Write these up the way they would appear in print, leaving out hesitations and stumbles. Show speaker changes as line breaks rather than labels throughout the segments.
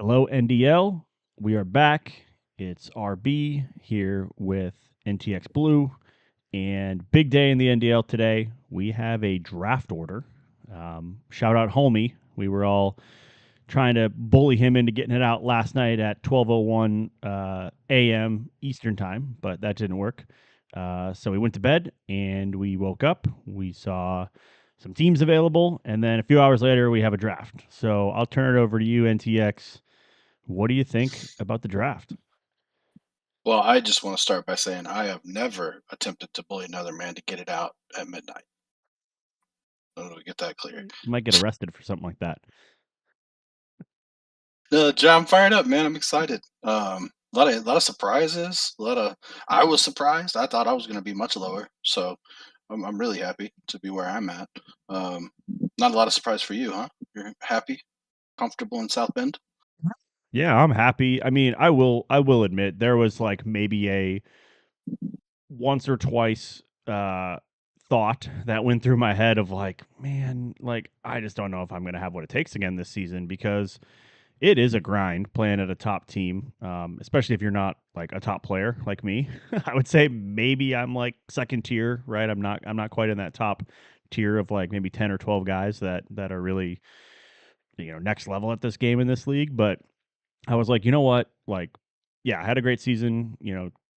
Hello, NDL. We are back. It's RB here with NTX Blue, and big day in the NDL today. We have a draft order. Shout out, homie. We were all trying to bully him into getting it out last night at 12:01 a.m. Eastern time, but that didn't work. So we went to bed and we woke up. We saw some teams available, and then a few hours later, we have a draft. So I'll turn it over to you, NTX. What do you think about the draft?
Well, I just want to start by saying I have never attempted to bully another man to get it out at midnight. Let me get that clear.
You might get arrested for something like that.
John, I'm fired up, man. I'm excited. A lot of surprises. I was surprised. I thought I was going to be much lower, so I'm really happy to be where I'm at. Not a lot of surprise for you, huh? You're happy, comfortable in South Bend.
Yeah, I'm happy. I mean, I will admit there was like maybe a once or twice thought that went through my head of like, man, like I just don't know if I'm going to have what it takes again this season because it is a grind playing at a top team, especially if you're not like a top player like me. I would say maybe I'm like second tier, right? I'm not quite in that top tier of like maybe 10 or 12 guys that are really next level at this game in this league, but I was like, you know what? Like, yeah, I had a great season,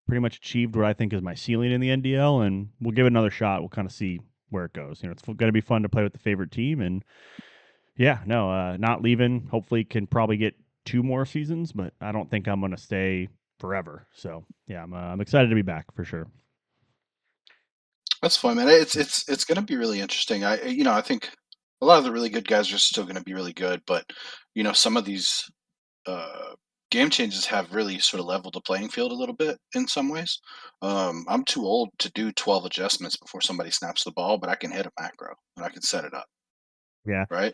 pretty much achieved what I think is my ceiling in the NDL, and we'll give it another shot. We'll kind of see where it goes. It's going to be fun to play with the favorite team. And yeah, no, not leaving. Hopefully, can probably get 2 more seasons, but I don't think I'm going to stay forever. So yeah, I'm excited to be back for sure.
That's fun, man. It's going to be really interesting. I think a lot of the really good guys are still going to be really good, but some of these uh, game changes have really sort of leveled the playing field a little bit in some ways. I'm too old to do 12 adjustments before somebody snaps the ball, but I can hit a macro and I can set it up,
Yeah.
right?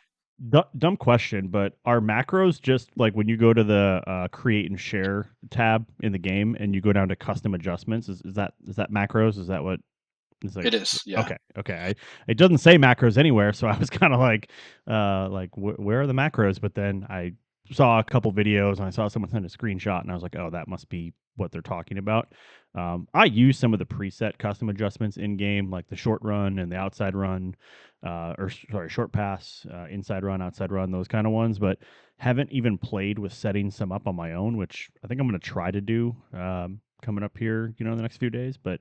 Dumb question, but are macros just like when you go to the create and share tab in the game and you go down to custom adjustments? Is that macros? Is that what it's like?
It is, yeah.
Okay. It doesn't say macros anywhere, so I was kind of like, where are the macros? But then I saw a couple videos and I saw someone send a screenshot, and I was like, oh, that must be what they're talking about. I use some of the preset custom adjustments in game, like the short run and the outside run, short pass, inside run, outside run, those kind of ones. But haven't even played with setting some up on my own, which I think I'm going to try to do coming up here, in the next few days. But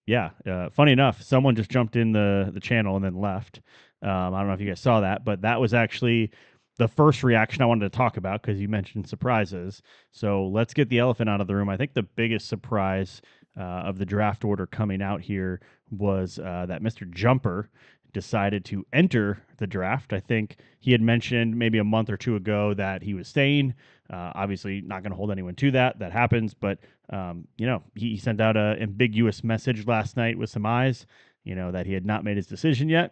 yeah, funny enough, someone just jumped in the channel and then left. I don't know if you guys saw that, but that was actually the first reaction I wanted to talk about because you mentioned surprises. So let's get the elephant out of the room. I think the biggest surprise of the draft order coming out here was that Mr. Jumper decided to enter the draft. I think he had mentioned maybe a month or two ago that he was staying. Obviously, not going to hold anyone to that. That happens, but he sent out an ambiguous message last night with some eyes. That he had not made his decision yet.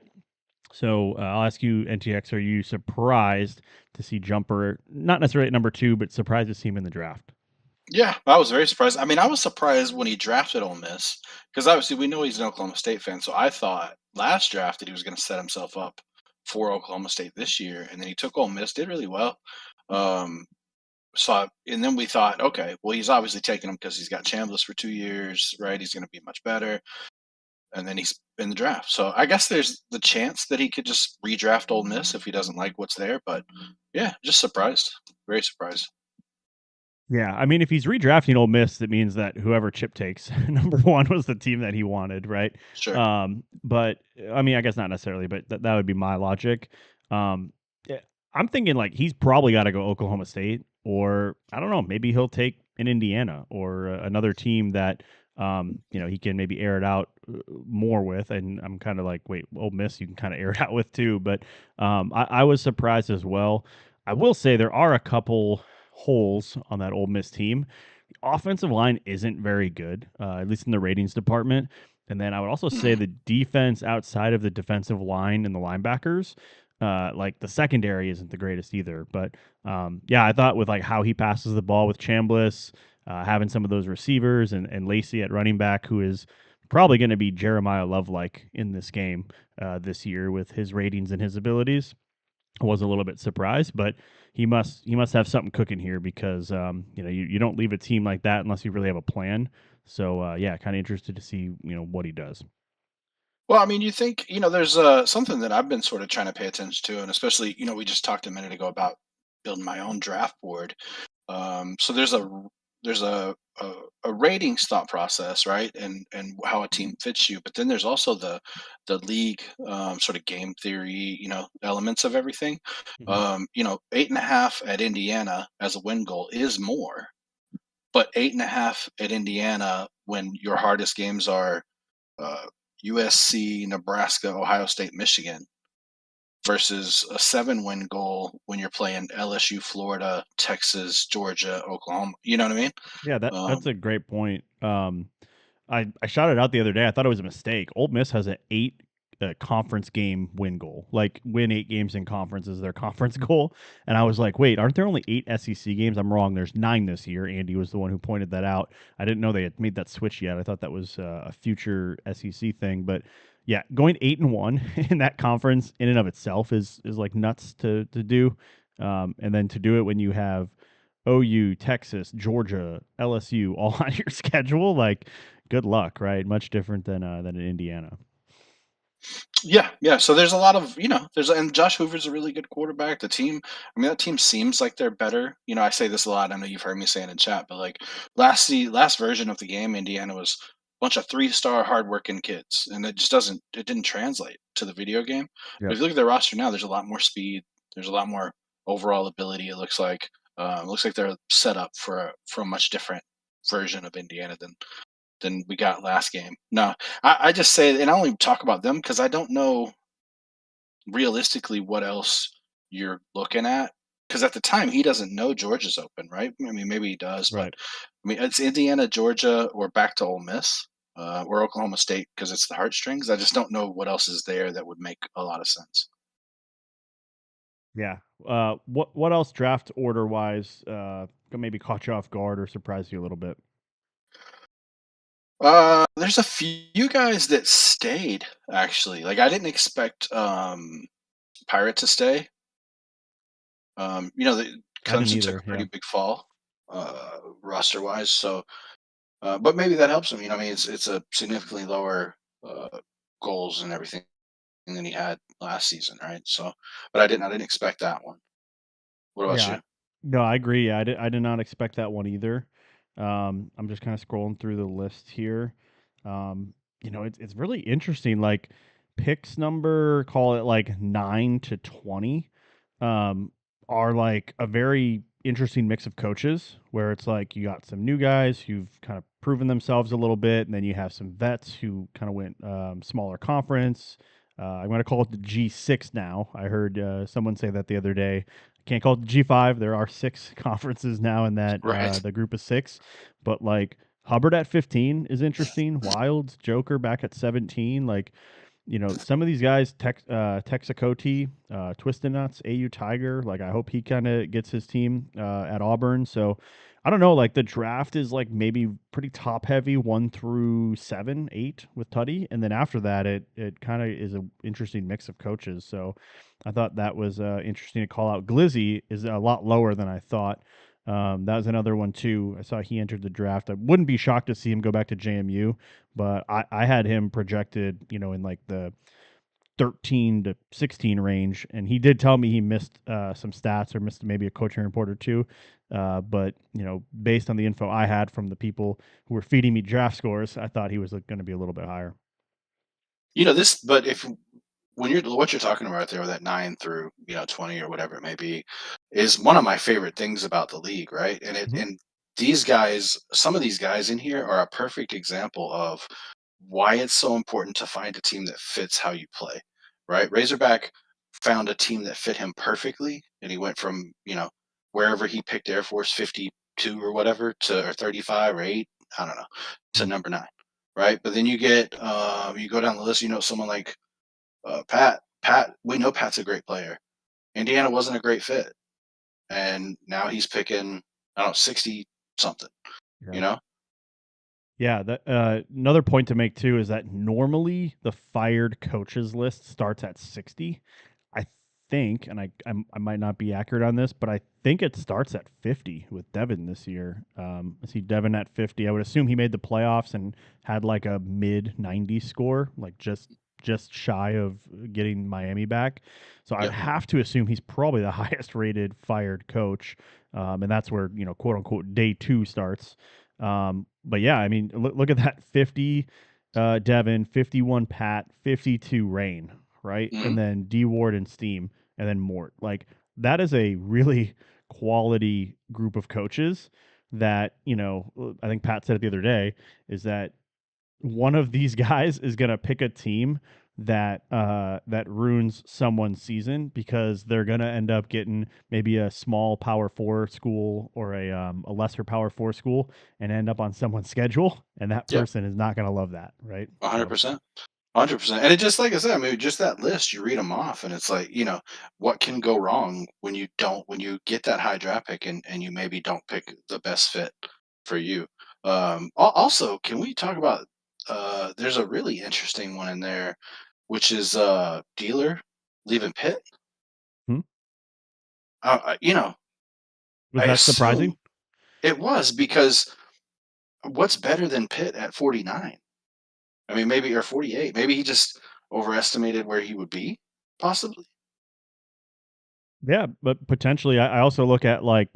So I'll ask you, NTX, are you surprised to see Jumper, not necessarily at number 2, but surprised to see him in the draft?
Yeah, I was very surprised. I mean, I was surprised when he drafted Ole Miss because obviously we know he's an Oklahoma State fan. So I thought last draft that he was going to set himself up for Oklahoma State this year, and then he took Ole Miss, did really well. Um, and then we thought, okay, well, he's obviously taking him because he's got Chambliss for 2 years, right? He's going to be much better, and then he's in the draft. So I guess there's the chance that he could just redraft Ole Miss if he doesn't like what's there. But yeah, just surprised, very surprised.
Yeah, I mean, if he's redrafting Ole Miss, that means that whoever Chip takes, number 1 was the team that he wanted, right?
Sure.
But I mean, I guess not necessarily, but that would be my logic. Yeah, I'm thinking like he's probably got to go Oklahoma State, or I don't know, maybe he'll take an Indiana or another team that he can maybe air it out more with. And I'm kind of like, wait, Ole Miss, you can kind of air it out with too. But I was surprised as well. I will say there are a couple holes on that Ole Miss team. The offensive line isn't very good, at least in the ratings department. And then I would also say the defense outside of the defensive line and the linebackers, like the secondary isn't the greatest either. But yeah, I thought with like how he passes the ball with Chambliss, having some of those receivers and Lacey at running back, who is probably going to be Jeremiah Love like in this game this year with his ratings and his abilities. I was a little bit surprised, but he must have something cooking here because you don't leave a team like that unless you really have a plan. So yeah, kind of interested to see what he does.
Well, I mean, you think, there's something that I've been sort of trying to pay attention to, and especially, we just talked a minute ago about building my own draft board. So there's a ratings thought process, right? And how a team fits you, but then there's also the league sort of game theory, elements of everything.
Hmm.
8.5 at Indiana as a win goal is more, but 8.5 at Indiana when your hardest games are uh, USC, Nebraska, Ohio State, Michigan, versus a 7-win goal when you're playing LSU, Florida, Texas, Georgia, Oklahoma. You know what I mean?
Yeah, that's
Um,
a great point. I shot it out the other day. I thought it was a mistake. Ole Miss has an 8 conference game win goal. Like win 8 games in conference is their conference goal. And I was like, wait, aren't there only 8 SEC games? I'm wrong. There's 9 this year. Andy was the one who pointed that out. I didn't know they had made that switch yet. I thought that was a future SEC thing. But yeah, going 8-1 in that conference in and of itself is like nuts to do. And then to do it when you have OU, Texas, Georgia, LSU all on your schedule, like good luck, right? Much different than in Indiana.
yeah, yeah. So there's a lot of, and Josh Hoover's a really good quarterback. The team, I mean, that team seems like they're better. I say this a lot. I know you've heard me say it in chat, but like last version of the game, Indiana was a bunch of 3-star hardworking kids, and it didn't translate to the video game. But
Yep.
if you look at their roster now, there's a lot more speed. There's a lot more overall ability. It looks like they're set up for a much different version of Indiana than we got last game. No, I just say, and I only talk about them because I don't know realistically what else you're looking at. Because at the time, he doesn't know Georgia's open, right? I mean, maybe he does, but
Right.
I mean, it's Indiana, Georgia, or back to Ole Miss, or Oklahoma State because it's the heartstrings. I just don't know what else is there that would make a lot of sense.
Yeah. What else draft order wise maybe caught you off guard or surprised you a little bit?
There's a few guys that stayed actually. Like I didn't expect Pirate to stay. The
I didn't
Clemson took
either.
a
Yeah.
pretty big fall, roster wise. So, but maybe that helps him. I mean, it's a significantly lower uh, goals and everything than he had last season, right? So, but I didn't expect that one. What about
Yeah.
you?
No, I agree. Yeah, I did not expect that one either. I'm just kind of scrolling through the list here. It's really interesting. Like picks number, call it like 9 to 20, um, are like a very interesting mix of coaches where it's like you got some new guys who've kind of proven themselves a little bit, and then you have some vets who kind of went smaller conference. I'm going to call it the G6 now. I heard someone say that the other day. Can't call it the G5. There are 6 conferences now in that
Right.
the group of 6, but like Hubbard at 15 is interesting. Wilds, Joker back at 17. Like, some of these guys, Texacote, Twisted Nuts, AU Tiger. Like, I hope he kind of gets his team at Auburn. So, I don't know. Like, the draft is like maybe pretty top heavy, 1 through 7, 8 with Tutty, and then after that, it kind of is an interesting mix of coaches. So, I thought that was interesting to call out. Glizzy is a lot lower than I thought. That was another one too. I saw he entered the draft. I wouldn't be shocked to see him go back to JMU, but I had him projected, in like the 13 to 16 range, and he did tell me he missed some stats or missed maybe a coaching report or two. But based on the info I had from the people who were feeding me draft scores, I thought he was going to be a little bit higher.
This, but if when you're what you're talking about there, that 9 through 20 or whatever it may be, is one of my favorite things about the league, right? And it
Mhm.
and these guys, some of these guys in here are a perfect example of why it's so important to find a team that fits how you play, right? Razorback found a team that fit him perfectly, and he went from wherever he picked Air Force 52 or whatever to or 35 or 8, I don't know, to
Mhm.
number 9, right? But then you go down the list, someone like Pat. Pat, we know Pat's a great player. Indiana wasn't a great fit, and now he's picking, I don't know, 60 something.
Yeah.
You know,
Yeah, that another point to make too is that normally the fired coaches list starts at 60. I think, and I might not be accurate on this, but I think it starts at 50 with Devin this year. I see Devin at 50. I would assume he made the playoffs and had like a mid 90 score, like just shy of getting Miami back. So I'd
Yep.
have to assume he's probably the highest rated fired coach, and that's where quote unquote day two starts. But yeah, I mean, look at that 50 Devin, 51 Pat, 52 Rain, right?
Hmm.
And then D Ward and Steam, and then Mort. Like that is a really quality group of coaches that, I think Pat said it the other day, is that one of these guys is going to pick a team that ruins someone's season because they're going to end up getting maybe a small power 4 school or a lesser power 4 school and end up on someone's schedule, and that
Yep.
person is not going to love that, right? So
100%. 100%. And it just like I said, I mean, just that list, you read them off, and it's like, what can go wrong when you get that high draft pick and you maybe don't pick the best fit for you. Also, can we talk about? There's a really interesting one in there, which is dealer leaving Pitt.
hmm?
You know,
Was
I
that surprising?
assume it was because what's better than Pitt at 49? I mean, maybe or 48. Maybe he just overestimated where he would be, possibly.
Yeah, but potentially, I also look at like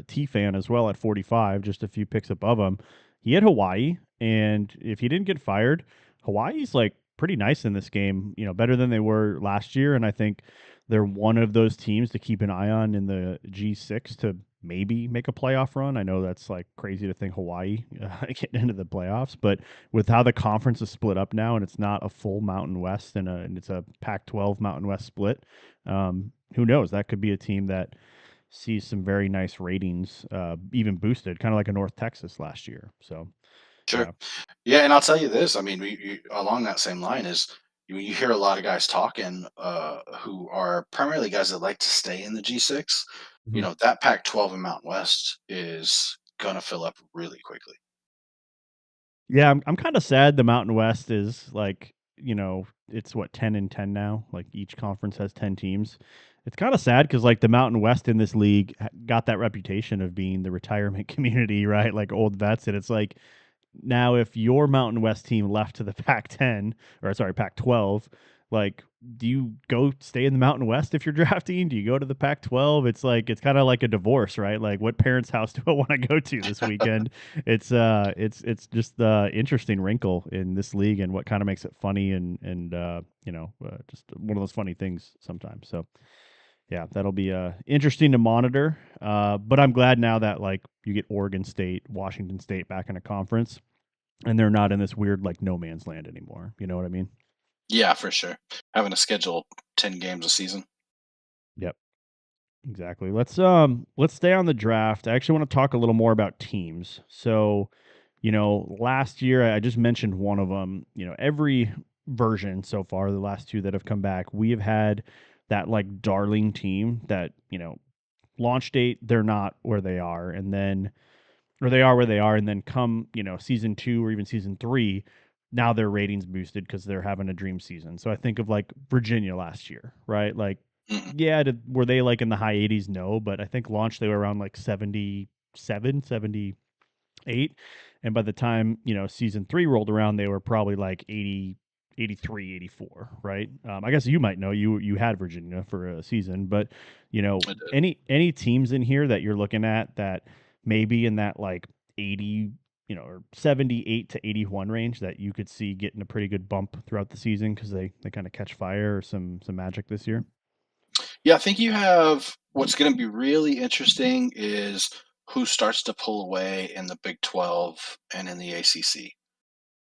T Fan as well at 45, just a few picks above him. He had Hawaii, and if he didn't get fired, Hawaii's like pretty nice in this game. Better than they were last year, and I think they're one of those teams to keep an eye on in the G6 to maybe make a playoff run. I know that's like crazy to think Hawaii getting into the playoffs, but with how the conference is split up now, and it's not a full Mountain West and it's a Pac-12 Mountain West split. Who knows? That could be a team that sees some very nice ratings, even boosted, kind of like a North Texas last year. So,
Sure.
yeah.
Yeah, and I'll tell you this. I mean, along that same line is you hear a lot of guys talking who are primarily guys that like to stay in the G6.
Mhm.
That Pac-12 and Mountain West is gonna fill up really quickly.
Yeah, I'm kind of sad the Mountain West is like, it's what, 10 and 10 now. Like each conference has 10 teams. It's kind of sad because like the Mountain West in this league got that reputation of being the retirement community, right? Like old vets, and it's like now, if your Mountain West team left to the Pac-10 or sorry Pac-12, like, do you go stay in the Mountain West if you're drafting? Do you go to the Pac-12? It's like it's kind of like a divorce, right? Like, what parents' house do I want to go to this weekend? It's just the interesting wrinkle in this league and what kind of makes it funny and just one of those funny things sometimes. So yeah, that'll be interesting to monitor. But I'm glad now that like you get Oregon State, Washington State back in a conference, and they're not in this weird like no man's land anymore. You know what I mean?
Yeah, for sure. Having to schedule 10 games a season.
Yep, exactly. Let's stay on the draft. I actually want to talk a little more about teams. So, last year I just mentioned one of them. Every version so far, the last two that have come back, we have had that like darling team that launch date they're not where they are, and then or they are where they are, and then come season two or even season three, now their ratings boosted because they're having a dream season. So I think of like Virginia last year, right? Like,
Mhm.
yeah, were they like in the high 80s? No, but I think launch they were around like 77, 78, and by the time season three rolled around, they were probably like 80, 83, 84, right? I guess you might know, you had Virginia for a season, but
I did.
any teams in here that you're looking at that maybe in that like 80 or 78 to 81 range that you could see getting a pretty good bump throughout the season because they kind of catch fire or some magic this year.
Yeah, I think you have what's going to be really interesting is who starts to pull away in the Big 12 and in the ACC,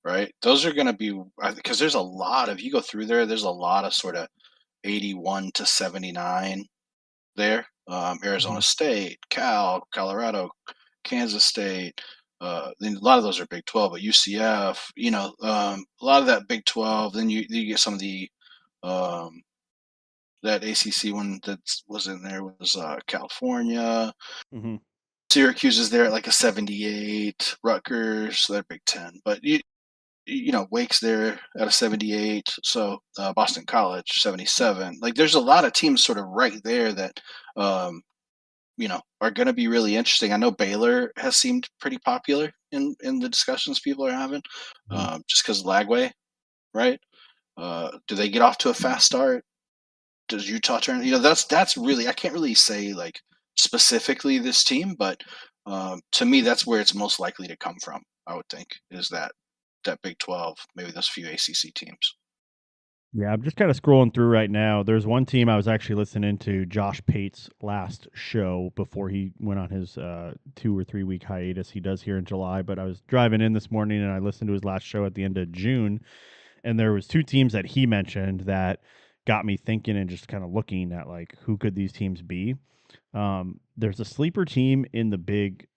right? Those are going to be because there's a lot of you go through there. There's a lot of sort of 81 to 79 there.
Hmm.
Arizona State, Colorado, Kansas State. Then a lot of those are Big 12, but UCF, a lot of that Big 12. Then you get some of the um, that ACC one that was in there was California.
Hmm.
Syracuse is there at like a 78. Rutgers, so they're Big 10. But Wake's there at a 78. So Boston College 77. Like there's a lot of teams sort of right there that um, are going to be really interesting. I know Baylor has seemed pretty popular in the discussions people are having,
Mhm.
just because Lagway, right? Do they get off to a fast start? Does Utah turn? That's really, I can't really say like specifically this team, but to me, that's where it's most likely to come from. I would think is that Big 12, maybe those few ACC teams.
Yeah, I'm just kind of scrolling through right now. There's one team I was actually listening to Josh Pate's last show before he went on his 2 or 3 week hiatus he does here in July. But I was driving in this morning and I listened to his last show at the end of June, and there was two teams that he mentioned that got me thinking and just kind of looking at like who could these teams be. There's a sleeper team in the Big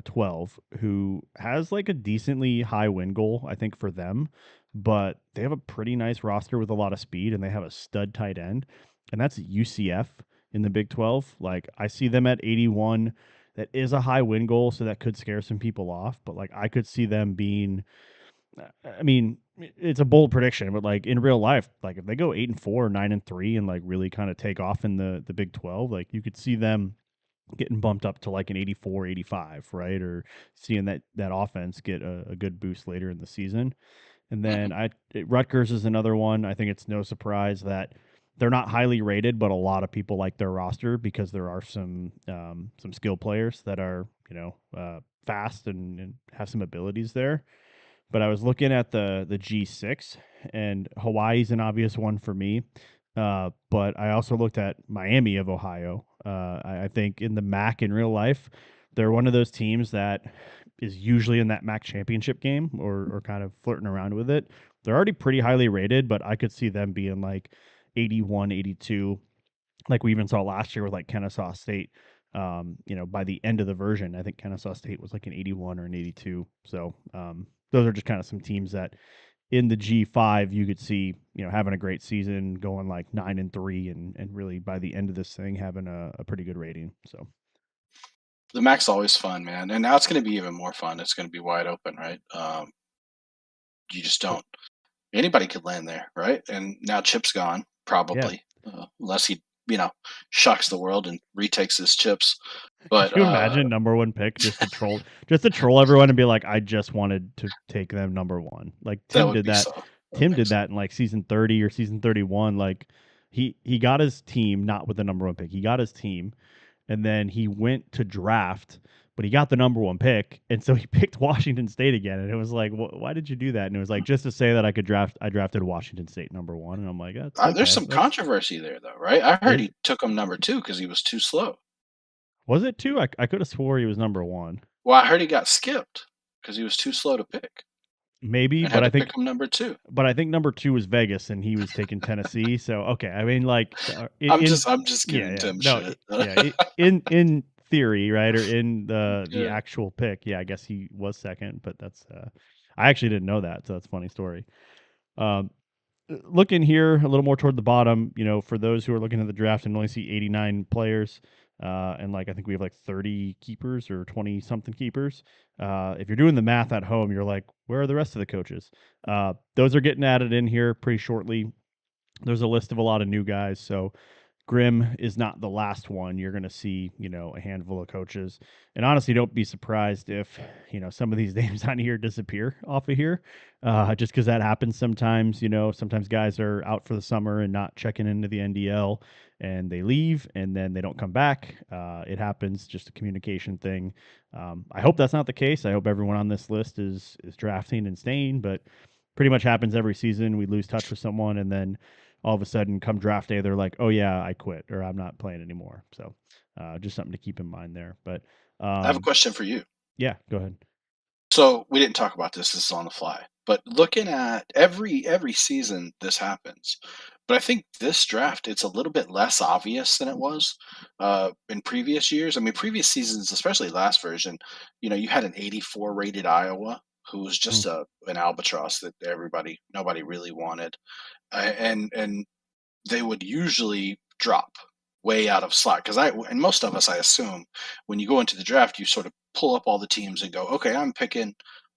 12 who has like a decently high win goal, I think, for them, but they have a pretty nice roster with a lot of speed and they have a stud tight end, and that's UCF in the Big 12. Like, I see them at 81. That is a high win goal, so that could scare some people off, but like, I could see them being, I mean, it's a bold prediction, but like in real life, like if they go 8-4, 9-3, and like really kind of take off in the Big 12, like you could see them getting bumped up to like an 84, 85, right? Or seeing that offense get a good boost later in the season. And
Hmm.
then Rutgers is another one. I think it's no surprise that they're not highly rated, but a lot of people like their roster because there are some skill players that are fast and have some abilities there. But I was looking at the G6, and Hawaii's an obvious one for me. But I also looked at Miami of Ohio. I think in the MAC in real life, they're one of those teams that is usually in that MAC championship game or kind of flirting around with it. They're already pretty highly rated, but I could see them being like 81, 82, like we even saw last year with like Kennesaw State. By the end of the version, I think Kennesaw State was like an 81 or an 82. So those are just kind of some teams that in the G5 you could see, having a great season, going like 9-3, and really by the end of this thing having a pretty good rating. So
The MAC's always fun, man, and now it's going to be even more fun. It's going to be wide open, right? You just
yep.
don't. Anybody could land there, right? And now Chip's gone,
Yeah.
probably, unless he, shocks the world and retakes his chips.
Could
But
you imagine number one pick just to troll everyone and be like, I just wanted to take them number one. Like
that
Tim
would
did
be
that.
so
Tim did
amazing.
that in like season 30 or season 31. Like he got his team not with the number one pick. He got his team, and then he went to draft, but he got the number one pick, and so he picked Washington State again. And it was like, why did you do that? And it was like, just to say that I could draft. I drafted Washington State number one, and I'm like, that's
There's
okay.
some
That's
controversy there, though, right? I heard
it.
he took him number two because he was too slow.
Was it two? I could have swore he was number one.
Well, I heard he got skipped because he was too slow to pick
Maybe,
and
but
had
I
to pick
think
him number two.
but I think number two was Vegas, and he was taking Tennessee. So okay, I mean, like in
I'm just
yeah,
giving
yeah,
Tim
no,
shit.
yeah, in theory, right, or in the
Yeah.
actual pick, yeah, I guess he was second, but that's I actually didn't know that, so that's a funny story. Um, looking here a little more toward the bottom, for those who are looking at the draft and only see 89 players, and like I think we have like 30 keepers or 20 something keepers. If you're doing the math at home, you're like, where are the rest of the coaches? Those are getting added in here pretty shortly. There's a list of a lot of new guys, so Grimm is not the last one. You're going to see, a handful of coaches. And honestly, don't be surprised if, some of these names on here disappear off of here, just because that happens sometimes. Sometimes guys are out for the summer and not checking into the NDL, and they leave and then they don't come back. It happens, just a communication thing. I hope that's not the case. I hope everyone on this list is drafting and staying, but pretty much happens every season. We lose touch with someone, and then all of a sudden come draft day they're like, oh yeah, I quit, or I'm not playing anymore. So just something to keep in mind there. But
I have a
um,
question for you.
yeah, go ahead.
So we didn't talk about this. This is on the fly. But looking at every season, this happens. But I think this draft, it's a little bit less obvious than it was in previous years. I mean, previous seasons, especially last version, you had an 84 rated Iowa who was
Mm.
just an albatross that nobody really wanted, and they would usually drop way out of slot because and most of us, I assume, when you go into the draft, you sort of pull up all the teams and go, okay, I'm picking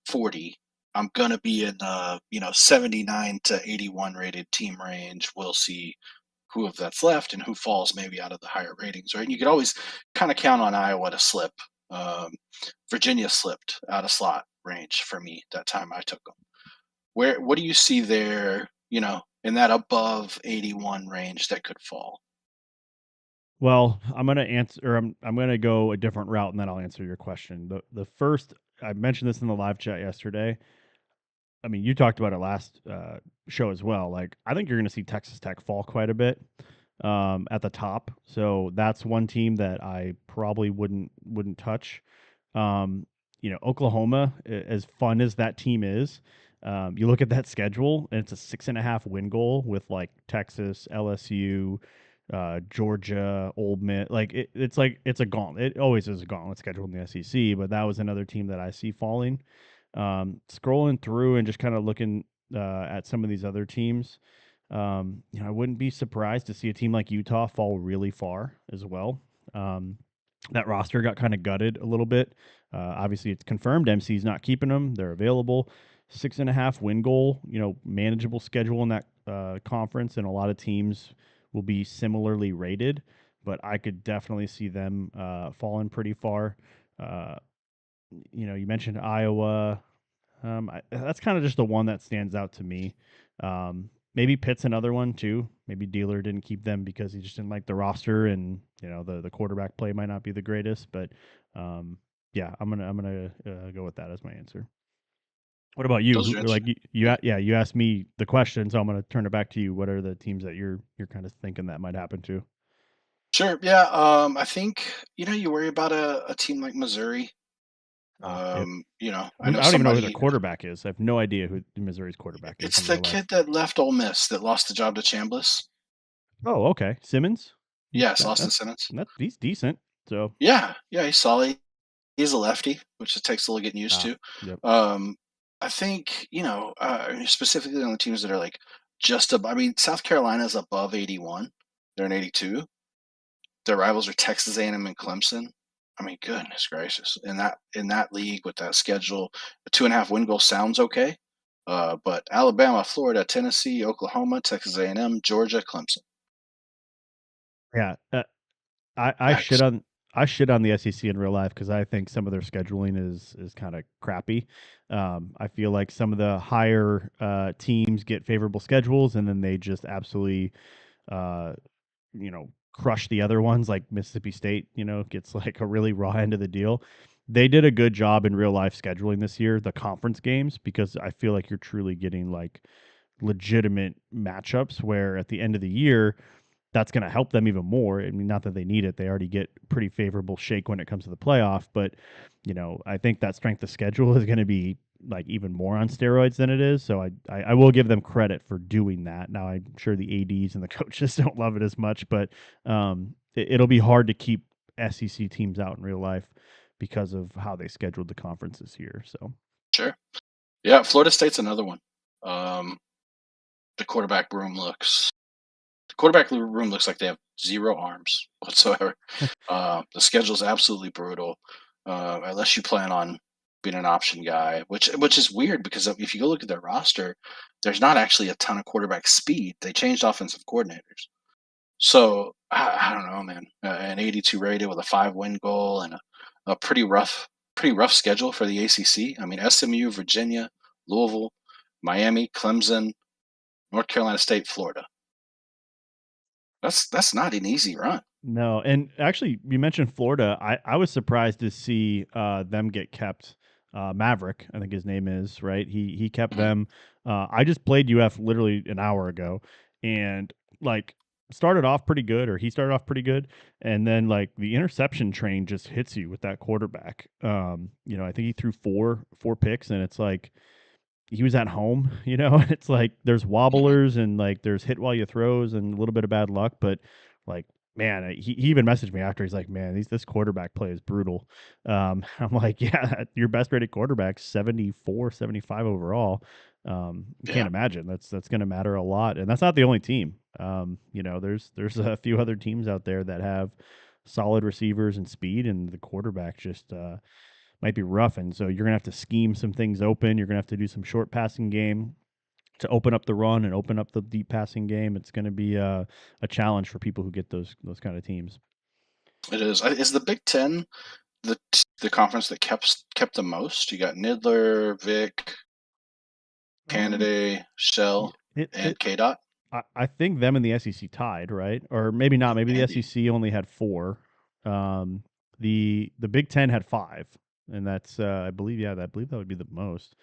40. I'm gonna be in the 79 to 81 rated team range. We'll see who of that's left and who falls maybe out of the higher ratings, right? And you could always kind of count on Iowa to slip. Um, Virginia slipped out of slot range for me that time I took them. What do you see there? In that above 81 range that could fall.
Well, I'm gonna answer, or I'm gonna go a different route, and then I'll answer your question. The first, I mentioned this in the live chat yesterday. I mean, you talked about it last show as well. Like, I think you're going to see Texas Tech fall quite a bit at the top. So that's one team that I probably wouldn't touch. Um, Oklahoma, as fun as that team is, you look at that schedule, and it's a 6.5 win goal with like Texas, LSU, Georgia, Ole Miss. Like it's a gauntlet. It always is a gauntlet schedule in the SEC, but that was another team that I see falling. Scrolling through and just kind of looking at some of these other teams, I wouldn't be surprised to see a team like Utah fall really far as well. That roster got kind of gutted a little bit. Obviously, it's confirmed MC's not keeping them. They're available. 6.5 win goal, manageable schedule in that conference, and a lot of teams will be similarly rated. But I could definitely see them falling pretty far. Uh, you mentioned Iowa. That's kind of just the one that stands out to me. Maybe Pitt's another one too. Maybe Dealer didn't keep them because he just didn't like the roster, and the quarterback play might not be the greatest. But yeah, I'm gonna go with that as my answer. What about you?
Those
Who,
are
like
interesting.
you asked me the question, so I'm gonna turn it back to you. What are the teams that you're kind of thinking that might happen to?
Sure. Yeah. I think you worry about a team like Missouri.
Yep.
I know
I don't even know who their
somebody.
quarterback is. I have no idea who Missouri's quarterback is
It's
in
the
real life.
kid that left Ole Miss that lost the job to Chambliss.
Oh, okay. Simmons.
Yes,
That
Austin Simmons.
he's decent. So
Yeah, yeah, he's solid. He's a lefty, which it takes a little getting used
ah,
to.
yep.
I think specifically on the teams that are like just above. I mean, South Carolina's above 81. They're in 82. Their rivals are Texas A&M and Clemson. I mean, goodness gracious! In that league with that schedule, a 2.5 win goal sounds okay. But Alabama, Florida, Tennessee, Oklahoma, Texas A&M, Georgia, Clemson.
Yeah. I
Yikes!
shit on the SEC in real life because I think some of their scheduling is kind of crappy. I feel like some of the higher teams get favorable schedules, and then they just absolutely uh, crush the other ones. Like Mississippi State, gets like a really raw end of the deal. They did a good job in real life scheduling this year, the conference games, because I feel like you're truly getting like legitimate matchups where at the end of the year that's going to help them even more. I mean, not that they need it; they already get pretty favorable shake when it comes to the playoff. But I think that strength of schedule is going to be like even more on steroids than it is. So I will give them credit for doing that. Now I'm sure the ads and the coaches don't love it as much, but it'll be hard to keep SEC teams out in real life because of how they scheduled the conferences here. So
Sure. Yeah, Florida State's another one. Um, the quarterback room looks like they have zero arms whatsoever. The schedule is absolutely brutal, unless you plan on being an option guy, which is weird because if you go look at their roster, there's not actually a ton of quarterback speed. They changed offensive coordinators, so I don't know, man. An 82 rated with a 5 win goal and a pretty rough schedule for the ACC. I mean, SMU, Virginia, Louisville, Miami, Clemson, North Carolina State, Florida. That's not an easy run.
no, and actually, you mentioned Florida. I was surprised to see them get kept. Maverick, I think his name is right. He kept
Mhm.
them. I just played UF literally an hour ago, and like started off pretty good, or he started off pretty good, and then like the interception train just hits you with that quarterback. I think he threw four picks, and it's like he was at home, it's like there's
Mhm.
wobblers and like there's hit while you throws and a little bit of bad luck, but like man, he even messaged me after. He's like, man, this quarterback play is brutal. I'm like, yeah, your best rated quarterback 74, 75 overall. You can't
Yeah,
imagine that's going to matter a lot, and that's not the only team. There's a few other teams out there that have solid receivers and speed, and the quarterback just might be rough. And so you're gonna have to scheme some things open. You're gonna have to do some short passing game to open up the run and open up the deep passing game. It's going to be a challenge for people who get those kind of teams.
It is. Is the Big Ten the conference that kept the most? You got Nidler, Vic, Canada, Shell, and KDOT.
I think them and the SEC tied, right? Or maybe not. Maybe the SEC only had 4. The Big Ten had 5, and that's I believe that would be the most.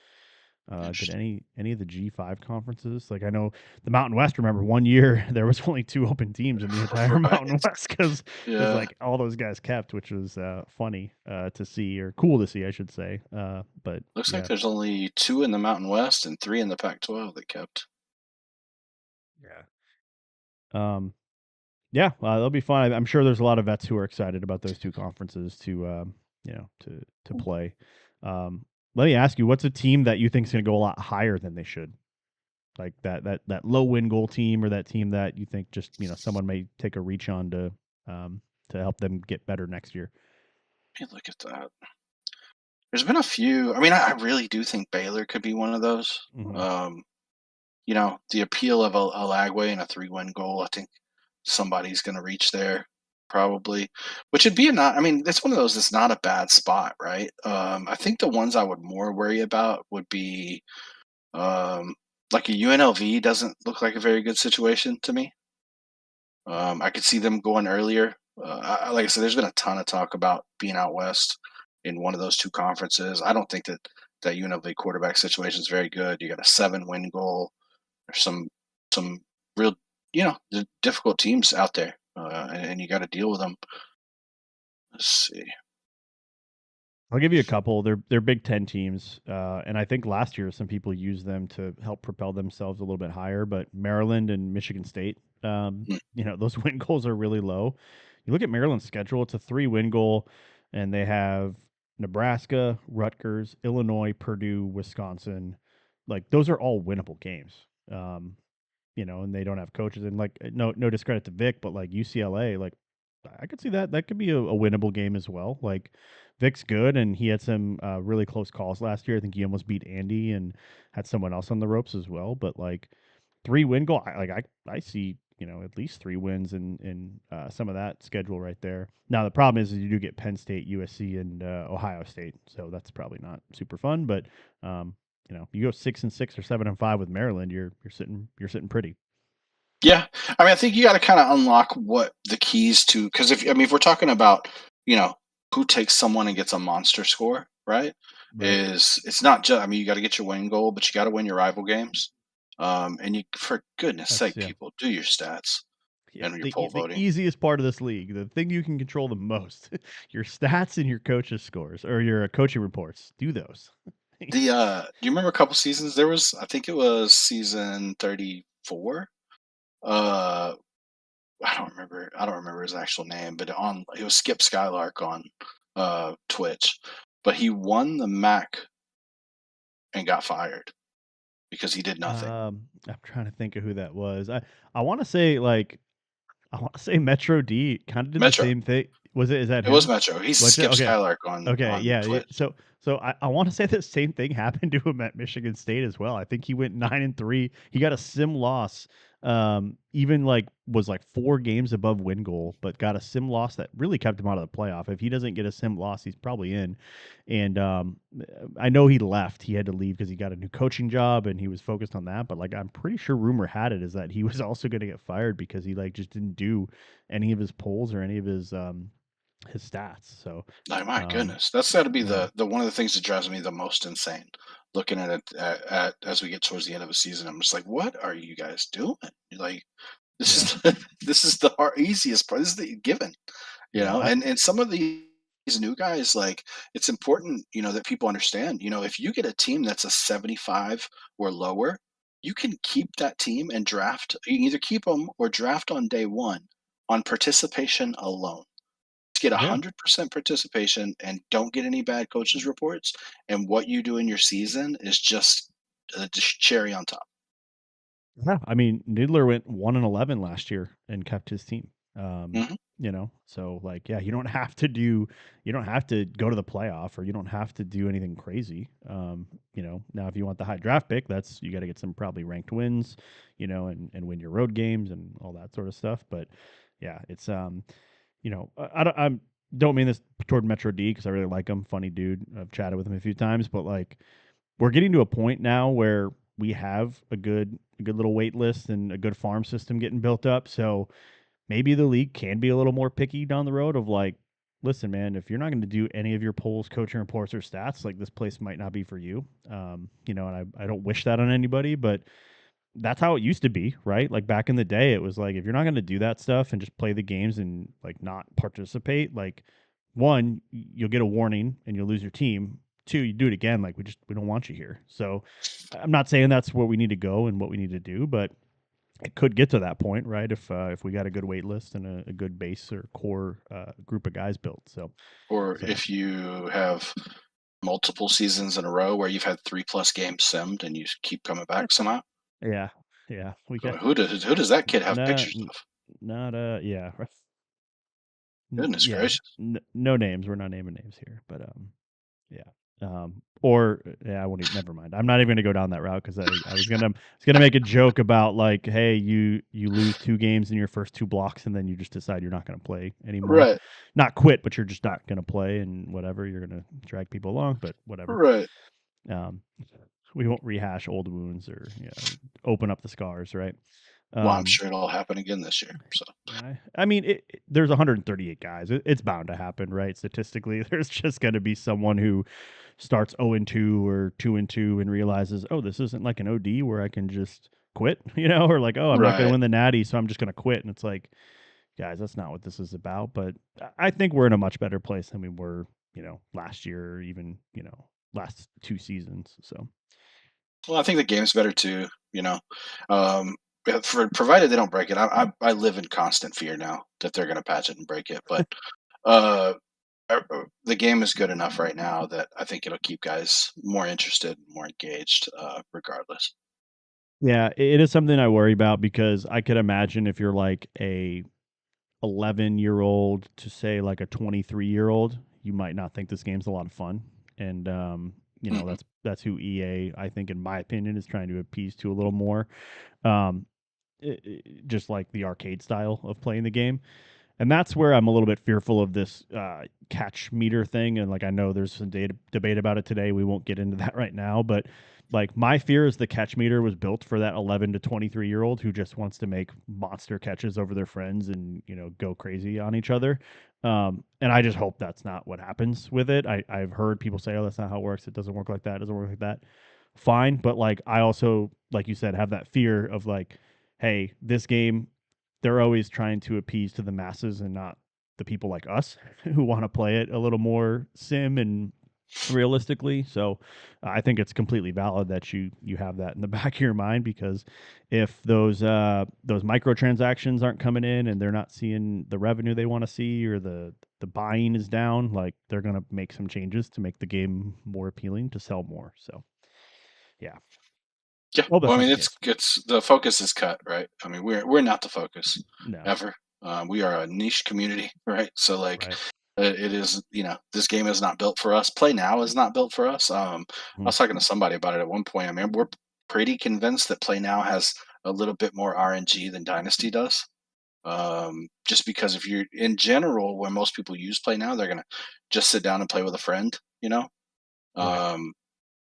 Did any of the G5 conferences? Like I know the Mountain West. Remember one year there was only 2 open teams in the entire Mountain West because like all those guys kept, which was funny to see, or cool to see, I should say. But
looks like there's only 2 in the Mountain West and 3 in the Pac-12 that kept.
Yeah. Yeah, that'll be fun. I'm sure there's a lot of vets who are excited about those 2 conferences to to play. Let me ask you, what's a team that you think is going to go a lot higher than they should? Like that low win goal team, or that team that you think just someone may take a reach on to help them get better next year.
Let me look at that. There's been a few. I mean, I really do think Baylor could be one of those.
Mm-hmm.
The appeal of a Lagway and a 3-win goal. I think somebody's going to reach there probably, which would be I mean, it's one of those. It's not a bad spot, right? I think the ones I would more worry about would be like a UNLV. Doesn't look like a very good situation to me. I could see them going earlier. Like I said, there's been a ton of talk about being out west in one of those 2 conferences. I don't think that UNLV quarterback situation is very good. You got a 7-win goal. There's some real difficult teams out there, and you got to deal with them. Let's see.
I'll give you a couple. They're Big Ten teams, and I think last year some people used them to help propel themselves a little bit higher. But Maryland and Michigan State, those win goals are really low. You look at Maryland's schedule; it's a 3-win goal, and they have Nebraska, Rutgers, Illinois, Purdue, Wisconsin. Like those are all winnable games. And they don't have coaches. And like no discredit to Vic, but like UCLA, like I could see that could be a winnable game as well. Like Vic's good, and he had some really close calls last year. I think he almost beat Andy and had someone else on the ropes as well. But like 3-win goal, I see at least 3 wins in some of that schedule right there. Now the problem is you do get Penn State, USC, and Ohio State, so that's probably not super fun. But you go 6-6 or 7-5 with Maryland, you're sitting pretty.
Yeah, I mean, I think you got to kind of unlock what the keys to, because if we're talking about who takes someone and gets a monster score, right? It's not just, I mean, you got to get your win goal, but you got to win your rival games. And you, for goodness sake, people, do your stats and your poll voting.
The easiest part of this league, the thing you can control the most, your stats and your coaches' scores or your coaching reports. Do those.
Do you remember a couple seasons? There was, I think it was season 34. I don't remember his actual name, but it was Skip Skylark on Twitch. But he won the MAC and got fired because he did nothing.
I'm trying to think of who that was. I want to say Metro D kind of did the same thing. Was it? Is that
it
him?
Was Metro? He's Skip Skylark on.
Yeah.
Twitch.
So I want to say the same thing happened to him at Michigan State as well. I think he went 9-3. He got a sim loss. Even was 4 games above win goal, but got a sim loss that really kept him out of the playoff. If he doesn't get a sim loss, he's probably in. And I know he left. He had to leave because he got a new coaching job and he was focused on that. But I'm pretty sure rumor had it is that he was also going to get fired because he just didn't do any of his polls or any of his stats. So
my goodness, that's got to be the one of the things that drives me the most insane. Looking at it at as we get towards the end of the season, I'm just like, what are you guys doing? Like, this is the easiest part. This is the given, and some of these new guys, like, it's important, that people understand, if you get a team that's a 75 or lower, you can keep that team and draft. You can either keep them or draft on day one on participation alone. Get 100% participation and don't get any bad coaches reports. And what you do in your season is just cherry on top.
Yeah, I mean, Nidler went 1-11 last year and kept his team. So like, yeah, you don't have to go to the playoff, or you don't have to do anything crazy. Now if you want the high draft pick, that's you got to get some probably ranked wins, and win your road games and all that sort of stuff. But yeah, it's I don't mean this toward Metro D, because I really like him, funny dude. I've chatted with him a few times, but like, we're getting to a point now where we have a good little wait list and a good farm system getting built up. So maybe the league can be a little more picky down the road of like, listen, man, if you're not going to do any of your polls, coaching reports, or stats, like, this place might not be for you. And I don't wish that on anybody, but that's how it used to be, right? Like, back in the day, it was like, if you're not going to do that stuff and just play the games and like not participate, like, one, you'll get a warning and you'll lose your team. Two, you do it again, like, we don't want you here. So I'm not saying that's where we need to go and what we need to do, but it could get to that point, right? If we got a good wait list and a good base or core group of guys built.
Or
So
if you have multiple seasons in a row where you've had 3+ games simmed and you keep coming back somehow.
yeah, we got
Who does that kid have
not
pictures of?
not yeah.
Goodness
Yeah,
gracious.
no names. We're not naming names here, but yeah. Or yeah, I won't even, never mind. I'm not even gonna go down that route, because I was gonna make a joke about like, hey, you lose 2 games in your first 2 blocks, and then you just decide you're not gonna play anymore.
Right,
Not quit, but you're just not gonna play, and whatever, you're gonna drag people along, but whatever.
right.
Um, we won't rehash old wounds, or open up the scars, right?
Well, I'm
Um,
sure it'll happen again this year. So
I mean, there's 138 guys. It's bound to happen, right? Statistically, there's just going to be someone who starts 0-2 or 2-2 and realizes, oh, this isn't like an OD where I can just quit, or like, oh, I'm not going to
right.
win the natty, so I'm just going to quit. And it's like, guys, that's not what this is about. But I think we're in a much better place than we were, last year, or even, last 2 seasons. So
Well, I think the game's better too. Um, for provided they don't break it. I live in constant fear now that they're going to patch it and break it. But uh, the game is good enough right now that I think it'll keep guys more interested, more engaged, regardless.
yeah, it is something I worry about, because I could imagine if you're like a 11-year-old to, say, like a 23-year-old, you might not think this game's a lot of fun. And
Hmm.
that's who EA, I think, in my opinion, is trying to appease to a little more. Um, just like the arcade style of playing the game. And that's where I'm a little bit fearful of this catch meter thing. And like, I know there's some debate about it today. We won't get into that right now, but like, my fear is the catch meter was built for that 11 to 23-year-old who just wants to make monster catches over their friends and go crazy on each other. And I just hope that's not what happens with it. I've heard people say, oh, that's not how it works. It doesn't work like that. It doesn't work like that. Fine, but like, I also, like you said, have that fear of like, hey, this game, they're always trying to appease to the masses and not the people like us who want to play it a little more sim and realistically. So I think it's completely valid that you have that in the back of your mind, because if those microtransactions aren't coming in and they're not seeing the revenue they want to see, or the buying is down, like, they're going to make some changes to make the game more appealing to sell more. So yeah.
Yeah.
Well,
Well,
that's
I
not
mean,
the
it's
case.
it's the focus is cut, right? I mean, we're not the focus
No.
ever. We are a niche community, right? So like,
Right.
it is. This game is not built for us. Play Now is not built for us. I
Mhm.
was talking to somebody about it at one point. I mean, we're pretty convinced that Play Now has a little bit more RNG than Dynasty does. Just because if you're in general, when most people use Play Now, they're gonna just sit down and play with a friend.
Right.
Um,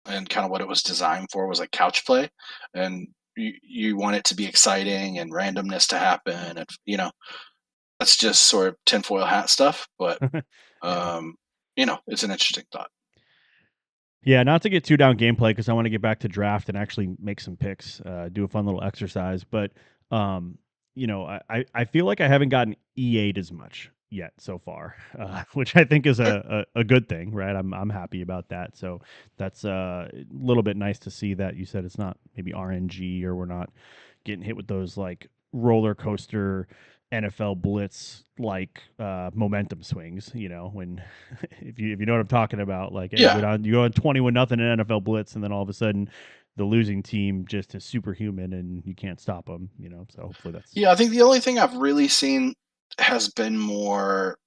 and kind of what it was designed for was like couch play, and you want it to be exciting and randomness to happen, and that's just sort of tinfoil hat stuff. But
Yeah.
it's an interesting thought.
Yeah, not to get too down gameplay, because I want to get back to draft and actually make some picks, do a fun little exercise. But um, I feel like I haven't gotten EA'd as much yet so far, which I think is
Okay.
a good thing, right? I'm happy about that. So that's a little bit nice to see that you said it's not maybe RNG, or we're not getting hit with those like roller coaster NFL blitz like momentum swings, when if you know what I'm talking about, like, hey,
Yeah,
you go on 21-0 in NFL blitz, and then all of a sudden the losing team just is superhuman and you can't stop them, so hopefully that's
yeah. I think the only thing I've really seen has been more.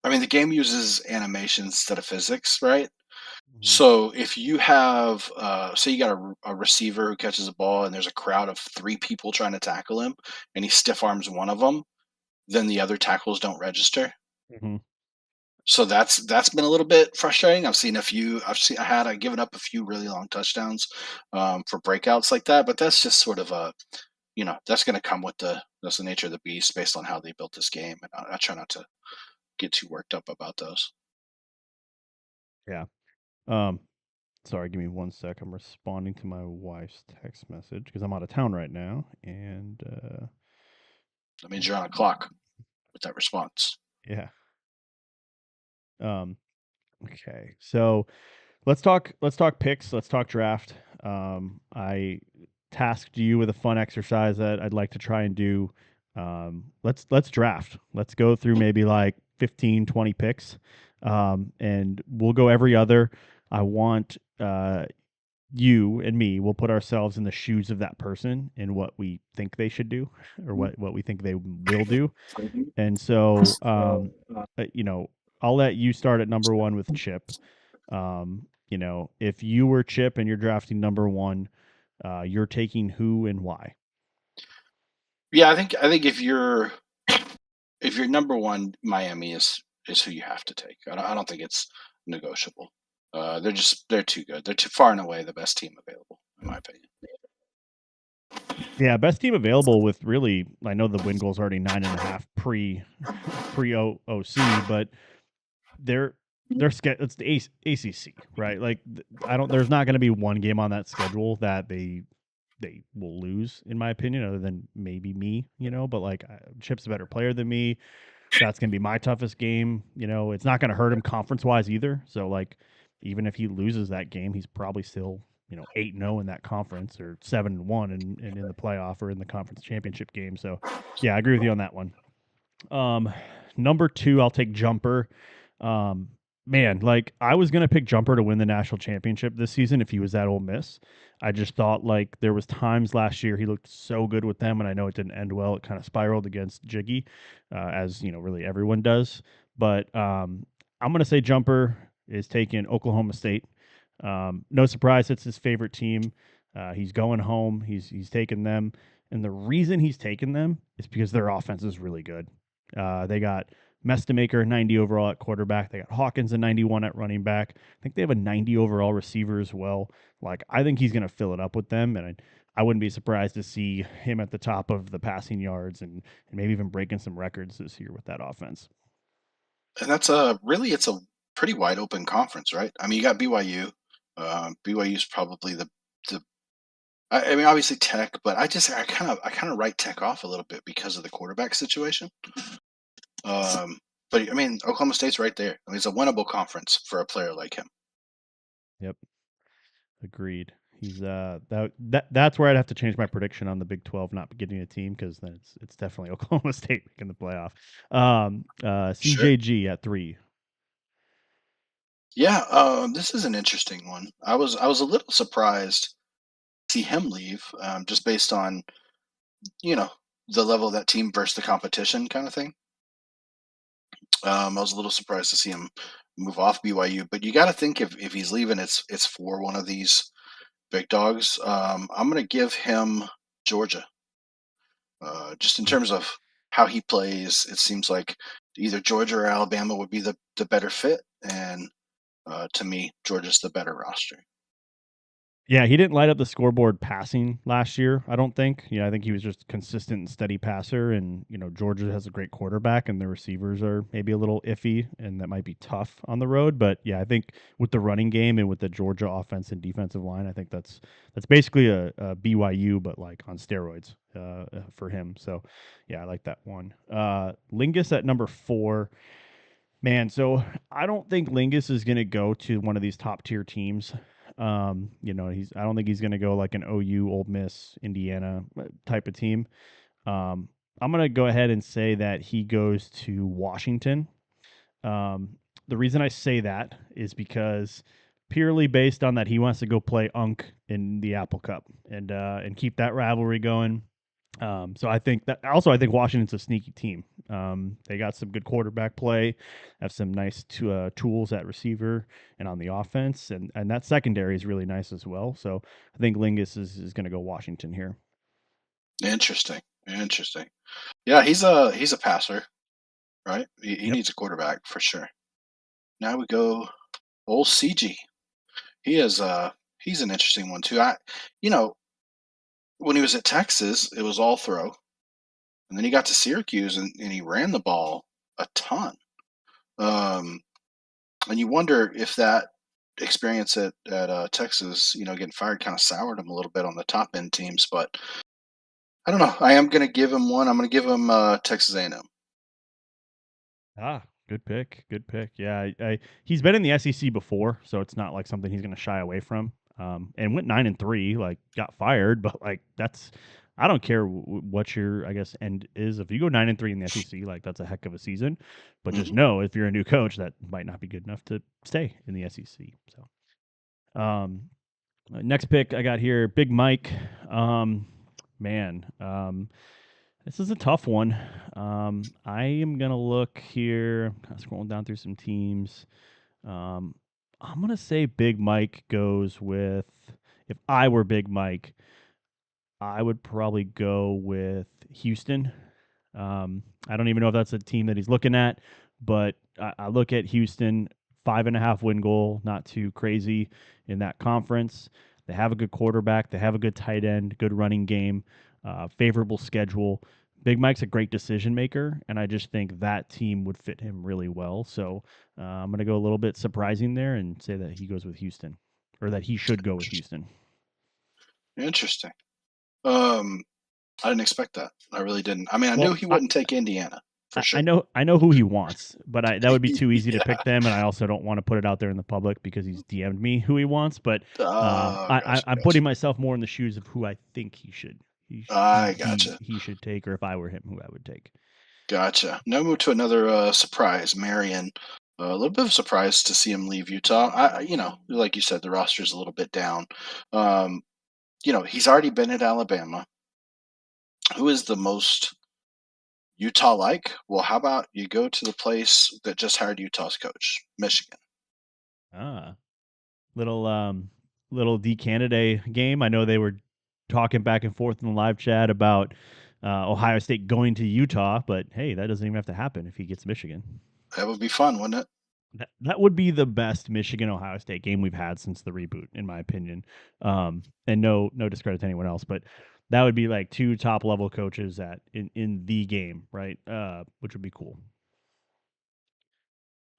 I mean, the game uses animation instead of physics, right?
Mhm.
So if you have, say, you got a receiver who catches a ball, and there's a crowd of 3 people trying to tackle him, and he stiff arms one of them, then the other tackles don't register.
Mhm.
So that's been a little bit frustrating. I've seen a few. I've given up a few really long touchdowns for breakouts like that, but that's just sort of a, that's going to come with that's the nature of the beast based on how they built this game. And I try not to get too worked up about those.
Yeah. Um, Sorry, give me one sec. I'm responding to my wife's text message because I'm out of town right now, and
That means you're on a clock with that response.
yeah. Um, okay, so let's talk picks. Let's talk draft. I tasked you with a fun exercise that I'd like to try and do. Let's draft. Let's go through maybe like 15, 20 picks, and we'll go every other. I want you and me will put ourselves in the shoes of that person and what we think they should do or what we think they will do. And so, you know, I'll let you start at number one with Chip. If you were Chip and you're drafting number one, you're taking who and why?
Yeah, I think if you're number one, Miami is who you have to take. I don't think it's negotiable. They're too good. They're too far and away the best team available, in my opinion.
Yeah, best team available with really. I know the win goal is already 9.5 pre OC, but they're it's the ACC, right? Like I don't. There's not going to be one game on that schedule that they will lose, in my opinion, other than maybe me, But like Chip's a better player than me. That's going to be my toughest game. It's not going to hurt him conference wise either. So like, even if he loses that game, he's probably still 8-0 in that conference or 7-1 and in the playoff or in the conference championship game. So yeah, I agree with you on that one. Um, Number two, I'll take Jumper. Um, Man, like I was gonna pick Jumper to win the national championship this season if he was at Ole Miss. I just thought like there was times last year he looked so good with them, and I know it didn't end well. It kind of spiraled against Jiggy, as really everyone does. But I'm gonna say Jumper is taking Oklahoma State. No surprise, it's his favorite team. He's going home. He's taking them, and the reason he's taken them is because their offense is really good. They got Mestamaker 90 overall at quarterback. They got Hawkins a 91 at running back. I think they have a 90 overall receiver as well. Like I think he's going to fill it up with them, and I wouldn't be surprised to see him at the top of the passing yards and maybe even breaking some records this year with that offense.
And it's a pretty wide open conference, right? I mean, you got BYU. BYU is probably the. I mean, obviously Tech, but I kind of write Tech off a little bit because of the quarterback situation. Um, but I mean, Oklahoma State's right there. I mean, it's a winnable conference for a player like him.
Yep, agreed. He's that's where I'd have to change my prediction on the Big 12 not getting a team because then it's definitely Oklahoma State making the playoff.
Sure.
CJG at 3.
Yeah, this is an interesting one. I was a little surprised to see him leave, just based on you know the level of that team versus the competition kind of thing. I was a little surprised to see him move off BYU, but you got to think if he's leaving, it's for one of these big dogs. I'm going to give him Georgia, just in terms of how he plays. It seems like either Georgia or Alabama would be the better fit, and to me, Georgia's the better roster.
Yeah, he didn't light up the scoreboard passing last year, I don't think. I think he was just consistent and steady passer. And, Georgia has a great quarterback and the receivers are maybe a little iffy and that might be tough on the road. But yeah, I think with the running game and with the Georgia offense and defensive line, I think that's basically a BYU, but like on steroids for him. So yeah, I like that one. Lingus at number 4. Man, so I don't think Lingus is going to go to one of these top tier teams. I don't think he's going to go like an OU, Old Miss, Indiana type of team. I'm going to go ahead and say that he goes to Washington. Um, the reason I say that is because purely based on that he wants to go play Unk in the Apple Cup and keep that rivalry going. So I think Washington's a sneaky team. They got some good quarterback play, have some nice tools at receiver and on the offense, and that secondary is really nice as well. So I think Lingus is going to go Washington here.
Interesting. Yeah, he's a passer, right? He
Yep.
needs a quarterback for sure. Now we go old CG. He's an interesting one too. You know, when he was at Texas, it was all throw, and then he got to Syracuse and he ran the ball a ton. Um, and you wonder if that experience at Texas, getting fired, kind of soured him a little bit on the top end teams. But I don't know. I am going to give him one. I'm going to give him Texas A&M.
Ah, good pick. Good pick. Yeah, he's been in the SEC before, so it's not like something he's going to shy away from. And went 9-3, like got fired, but like that's I don't care what your I guess end is. If you go 9-3 in the SEC, like that's a heck of a season. But just know if you're a new coach, that might not be good enough to stay in the SEC. So, next pick I got here, Big Mike. Man, this is a tough one. I am gonna look here. Kind of scrolling down through some teams. Um, I'm gonna say Big Mike goes with. If I were Big Mike, I would probably go with Houston. I don't even know if that's a team that he's looking at, but I look at Houston, 5.5 win goal, not too crazy in that conference. They have a good quarterback, they have a good tight end, good running game, favorable schedule. Big Mike's a great decision maker, and I just think that team would fit him really well. So I'm going to go a little bit surprising there and say that he goes with Houston, or that he should go with Houston.
Interesting. I didn't expect that. I really didn't. I mean, I knew he wouldn't take Indiana for sure.
I know who he wants, but that would be too easy to pick them, and I also don't want to put it out there in the public because he's DM'd me who he wants. But I'm putting myself more in the shoes of who I think he should. He should take, or if I were him, who I would take.
Gotcha. Now move to another surprise, Marion. A little bit of a surprise to see him leave Utah. Like you said, the roster's a little bit down. He's already been at Alabama. Who is the most Utah-like? Well, how about you go to the place that just hired Utah's coach, Michigan?
Little D Canada game. I know they were talking back and forth in the live chat about Ohio State going to Utah, but hey, that doesn't even have to happen if he gets Michigan.
That would be fun, wouldn't it?
That would be the best Michigan Ohio State game we've had since the reboot, in my opinion. And no discredit to anyone else, but that would be like two top level coaches in the game, right? Which would be cool.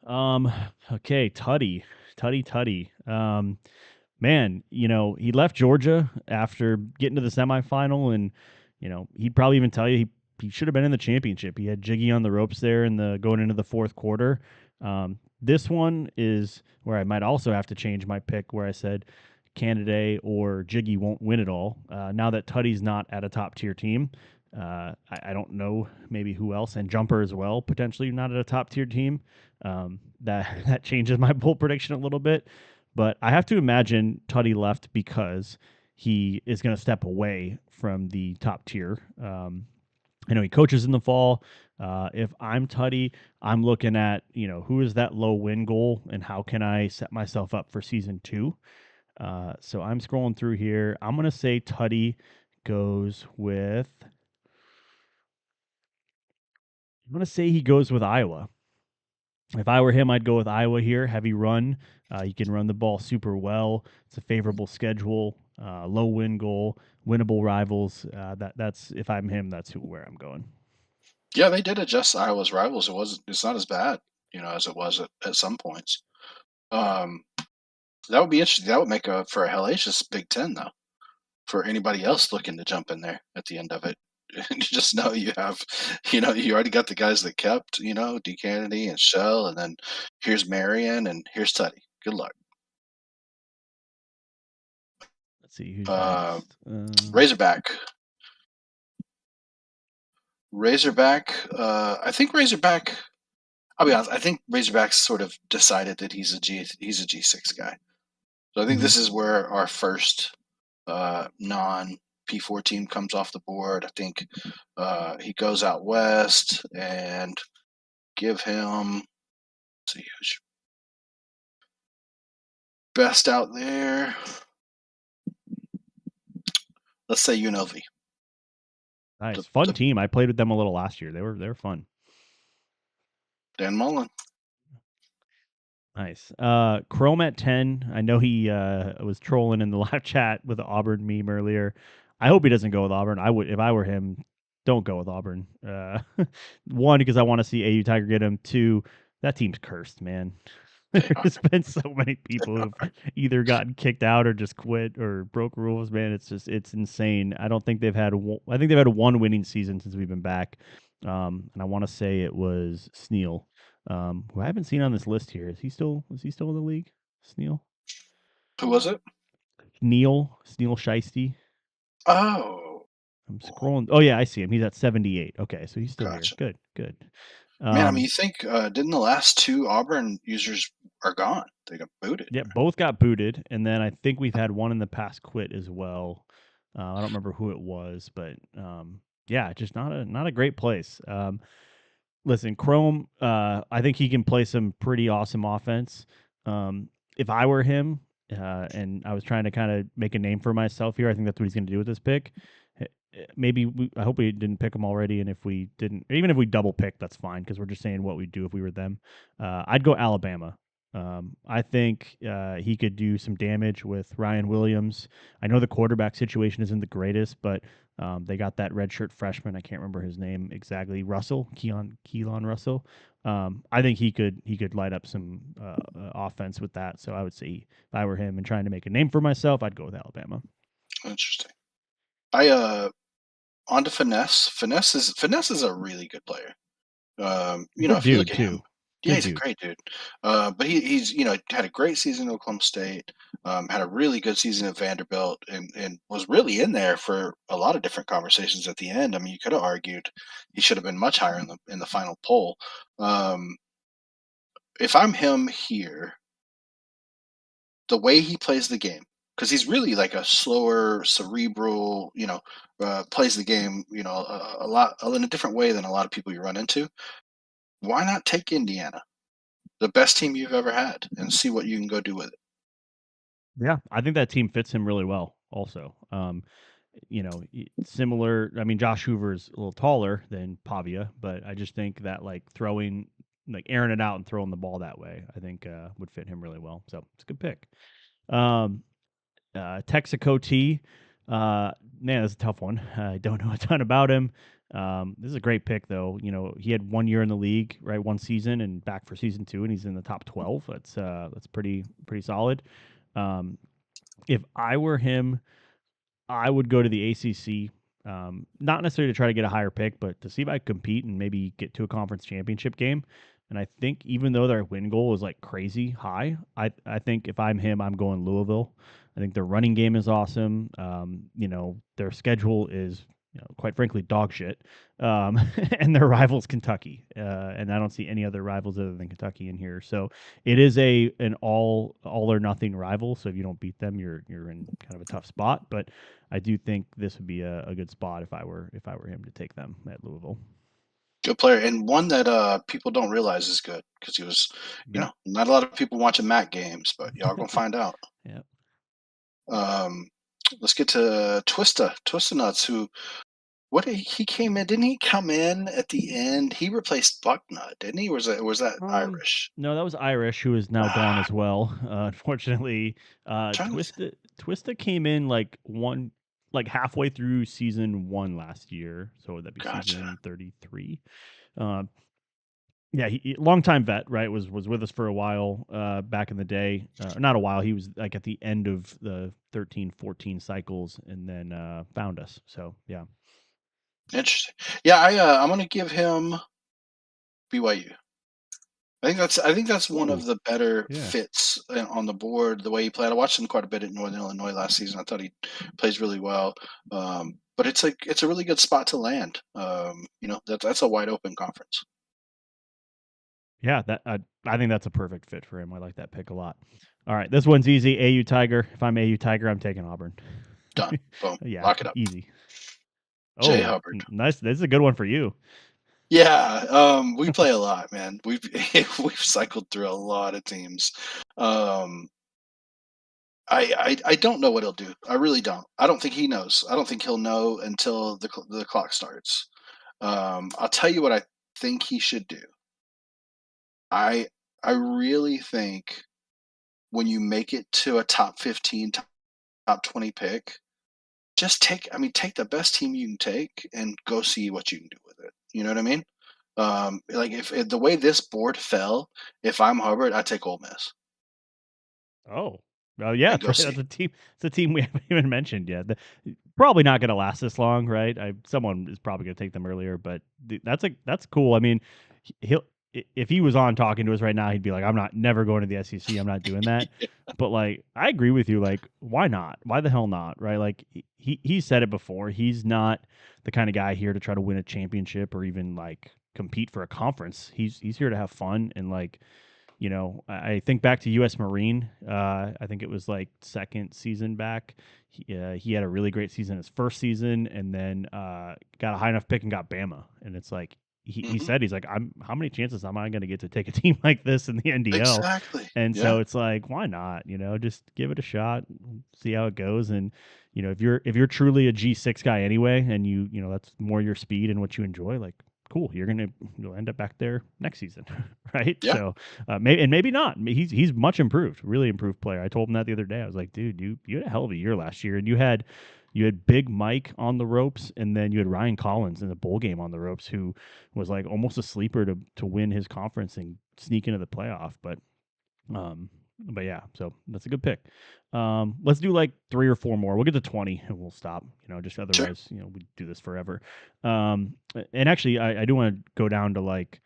Okay, Tutty. Man, he left Georgia after getting to the semifinal, and he'd probably even tell you he should have been in the championship. He had Jiggy on the ropes there going into the fourth quarter. This one is where I might also have to change my pick, where I said Canada or Jiggy won't win it all. Now that Tutty's not at a top tier team, I don't know maybe who else, and Jumper as well, potentially not at a top tier team. That changes my bold prediction a little bit. But I have to imagine Tutty left because he is going to step away from the top tier. I know he coaches in the fall. If I'm Tutty, I'm looking at, who is that low win goal and how can I set myself up for season 2? So I'm scrolling through here. I'm going to say Tutty goes with... I'm going to say he goes with Iowa. If I were him, I'd go with Iowa here. Heavy run. You can run the ball super well. It's a favorable schedule. Low win goal. Winnable rivals. That's if I'm him, that's where I'm going.
Yeah, they did adjust Iowa's rivals. It's not as bad, as it was at some points. That would be interesting. That would make for a hellacious Big Ten, though, for anybody else looking to jump in there at the end of it. You just know you have, you already got the guys that kept, D Kennedy and Shell, and then here's Marion and here's Tutty. Good luck.
Let's see who's next.
Razorback. I think Razorback. I'll be honest. I think Razorback's sort of decided that he's a G6 guy. So I think this is where our first non P4 team comes off the board. I think he goes out west and give him. Let's see who's best out there. Let's say UNLV.
Nice, fun team. I played with them a little last year. They were fun.
Dan Mullen.
Nice. Chrome at 10. I know he was trolling in the live chat with the Auburn meme earlier. I hope he doesn't go with Auburn. I would, if I were him, don't go with Auburn. One, because I want to see AU Tiger get him. Two, that team's cursed, man. There's been so many people who've either gotten kicked out or just quit or broke rules, man. It's insane. I don't think they've had I think they've had one winning season since we've been back. And I want to say it was Sneal, who I haven't seen on this list here. Is he still in the league? Sneal?
Who was it?
Sneal Shiesty.
Oh.
I'm scrolling. Oh yeah, I see him. He's at 78. Okay, so he's still
Gotcha.
here. Good.
Man, I mean, you think didn't the last two Auburn users are gone? They got booted.
Yeah, both got booted, and then I think we've had one in the past quit as well. I don't remember who it was, but yeah, just not a great place. Listen, Chrome, I think he can play some pretty awesome offense. If I were him, and I was trying to kind of make a name for myself here, I think that's what he's going to do with this pick. Maybe I hope we didn't pick him already, and if we didn't, even if we double pick, that's fine because we're just saying what we'd do if we were them. I'd go Alabama. I think he could do some damage with Ryan Williams. I know the quarterback situation isn't the greatest, but they got that redshirt freshman. I can't remember his name exactly. Keelan Russell. I think he could light up some offense with that. So I would say if I were him and trying to make a name for myself, I'd go with Alabama.
Interesting. On to Finesse. Finesse is a really good player. If you look at him, yeah, he's a great dude. But he's had a great season at Oklahoma State, had a really good season at Vanderbilt, and was really in there for a lot of different conversations at the end. I mean, you could have argued he should have been much higher in the final poll. If I'm him here, the way he plays the game, because he's really like a slower, cerebral, plays the game, a lot in a different way than a lot of people you run into. Why not take Indiana, the best team you've ever had, and see what you can go do with it?
Yeah, I think that team fits him really well. Also, similar. I mean, Josh Hoover's a little taller than Pavia, but I just think that airing it out and throwing the ball that way, I think would fit him really well. So it's a good pick. Texaco T, man, that's a tough one. I don't know a ton about him. This is a great pick, though. He had 1 year in the league, right? One season, and back for season 2, and he's in the top 12. That's pretty solid. If I were him, I would go to the ACC. Not necessarily to try to get a higher pick, but to see if I could compete and maybe get to a conference championship game. And I think even though their win goal is like crazy high, I think if I'm him, I'm going Louisville. I think their running game is awesome. Their schedule is, quite frankly, dog shit. And their rival's Kentucky. And I don't see any other rivals other than Kentucky in here. So it is an all or nothing rival. So if you don't beat them, you're in kind of a tough spot. But I do think this would be a good spot if I were him to take them at Louisville.
Good player, and one that people don't realize is good because he was, not a lot of people watching MAC games, but y'all gonna find out.
Yeah.
Let's get to Twista Nuts, who he came in? Didn't he come in at the end? He replaced Bucknut, didn't he? Was that Irish?
No, that was Irish, who is now gone as well. Unfortunately, Twista came in halfway through season 1 last year, so would that be season 33? Yeah, he longtime vet, right? Was with us for a while back in the day. Not a while. He was like at the end of the 13-14 cycles, and then found us. So yeah.
Interesting. Yeah, I'm going to give him BYU. I think that's one of the better fits on the board. The way he played, I watched him quite a bit at Northern Illinois last season. I thought he plays really well. But it's a really good spot to land. That's a wide open conference.
Yeah, I think that's a perfect fit for him. I like that pick a lot. All right, this one's easy. AU Tiger. If I'm AU Tiger, I'm taking Auburn.
Done. Boom.
Yeah,
Lock it up.
easy.
Jay
Oh,
Hubbard.
nice. This is a good one for you.
Yeah, we play a lot, man. We've we've cycled through a lot of teams. I don't know what he'll do. I really don't. I don't think he knows. I don't think he'll know until the clock starts. I'll tell you what I think he should do. I I really think when you make it to a top 15, top 20 pick, just take the best team you can take and go see what you can do with it. You know what I mean? Like if the way this board fell, if I'm Hubbard, I take Ole Miss
Oh. Oh, yeah,
and
that's
go
right.
see.
That's a team. It's a team we haven't even mentioned yet. Probably not going to last this long, right? Someone is probably going to take them earlier, but that's cool. I mean, he'll if he was on talking to us right now, he'd be like, "I'm not never going to the SEC. I'm not doing that." But like, I agree with you. Like, why not? Why the hell not? Right? Like, he said it before. He's not the kind of guy here to try to win a championship or even like compete for a conference. He's here to have fun and like I think back to U.S. Marine. I think it was like second season back. He had a really great season his first season, and then got a high enough pick and got Bama. And it's like he
Hmm.
said he's like, I'm how many chances am I going to get to take a team like this in the NDL?
Exactly.
And
Yeah.
so it's like, why not? Just give it a shot, see how it goes. And if you're truly a G6 guy anyway, and that's more your speed and what you enjoy, like cool, you'll end up back there next season, right?
Yeah.
So maybe not. He's much improved, really improved player. I told him that the other day. I was like, dude, you had a hell of a year last year, and you had Big Mike on the ropes, and then you had Ryan Collins in the bowl game on the ropes, who was like almost a sleeper to win his conference and sneak into the playoff. But yeah, so that's a good pick. Let's do like 3 or 4 more. We'll get to 20 and we'll stop. Just
Sure.
otherwise, we do this forever. And actually, I do want to go down to like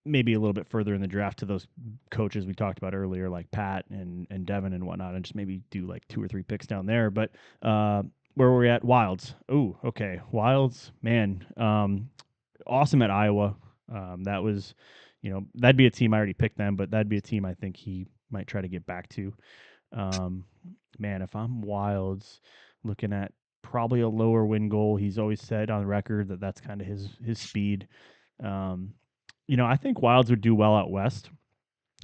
maybe a little bit further in the draft to those coaches we talked about earlier, like Pat and Devin and whatnot, and just maybe do like 2 or 3 picks down there. But where were we at? Wilds. Oh, okay. Wilds, man. Awesome at Iowa. That was, that'd be a team I already picked them, but that'd be a team I think he might try to get back to. Um, Man, if I'm Wilds, looking at probably a lower win goal. He's always said on record that that's kind of his speed. Um, I think Wilds would do well out west.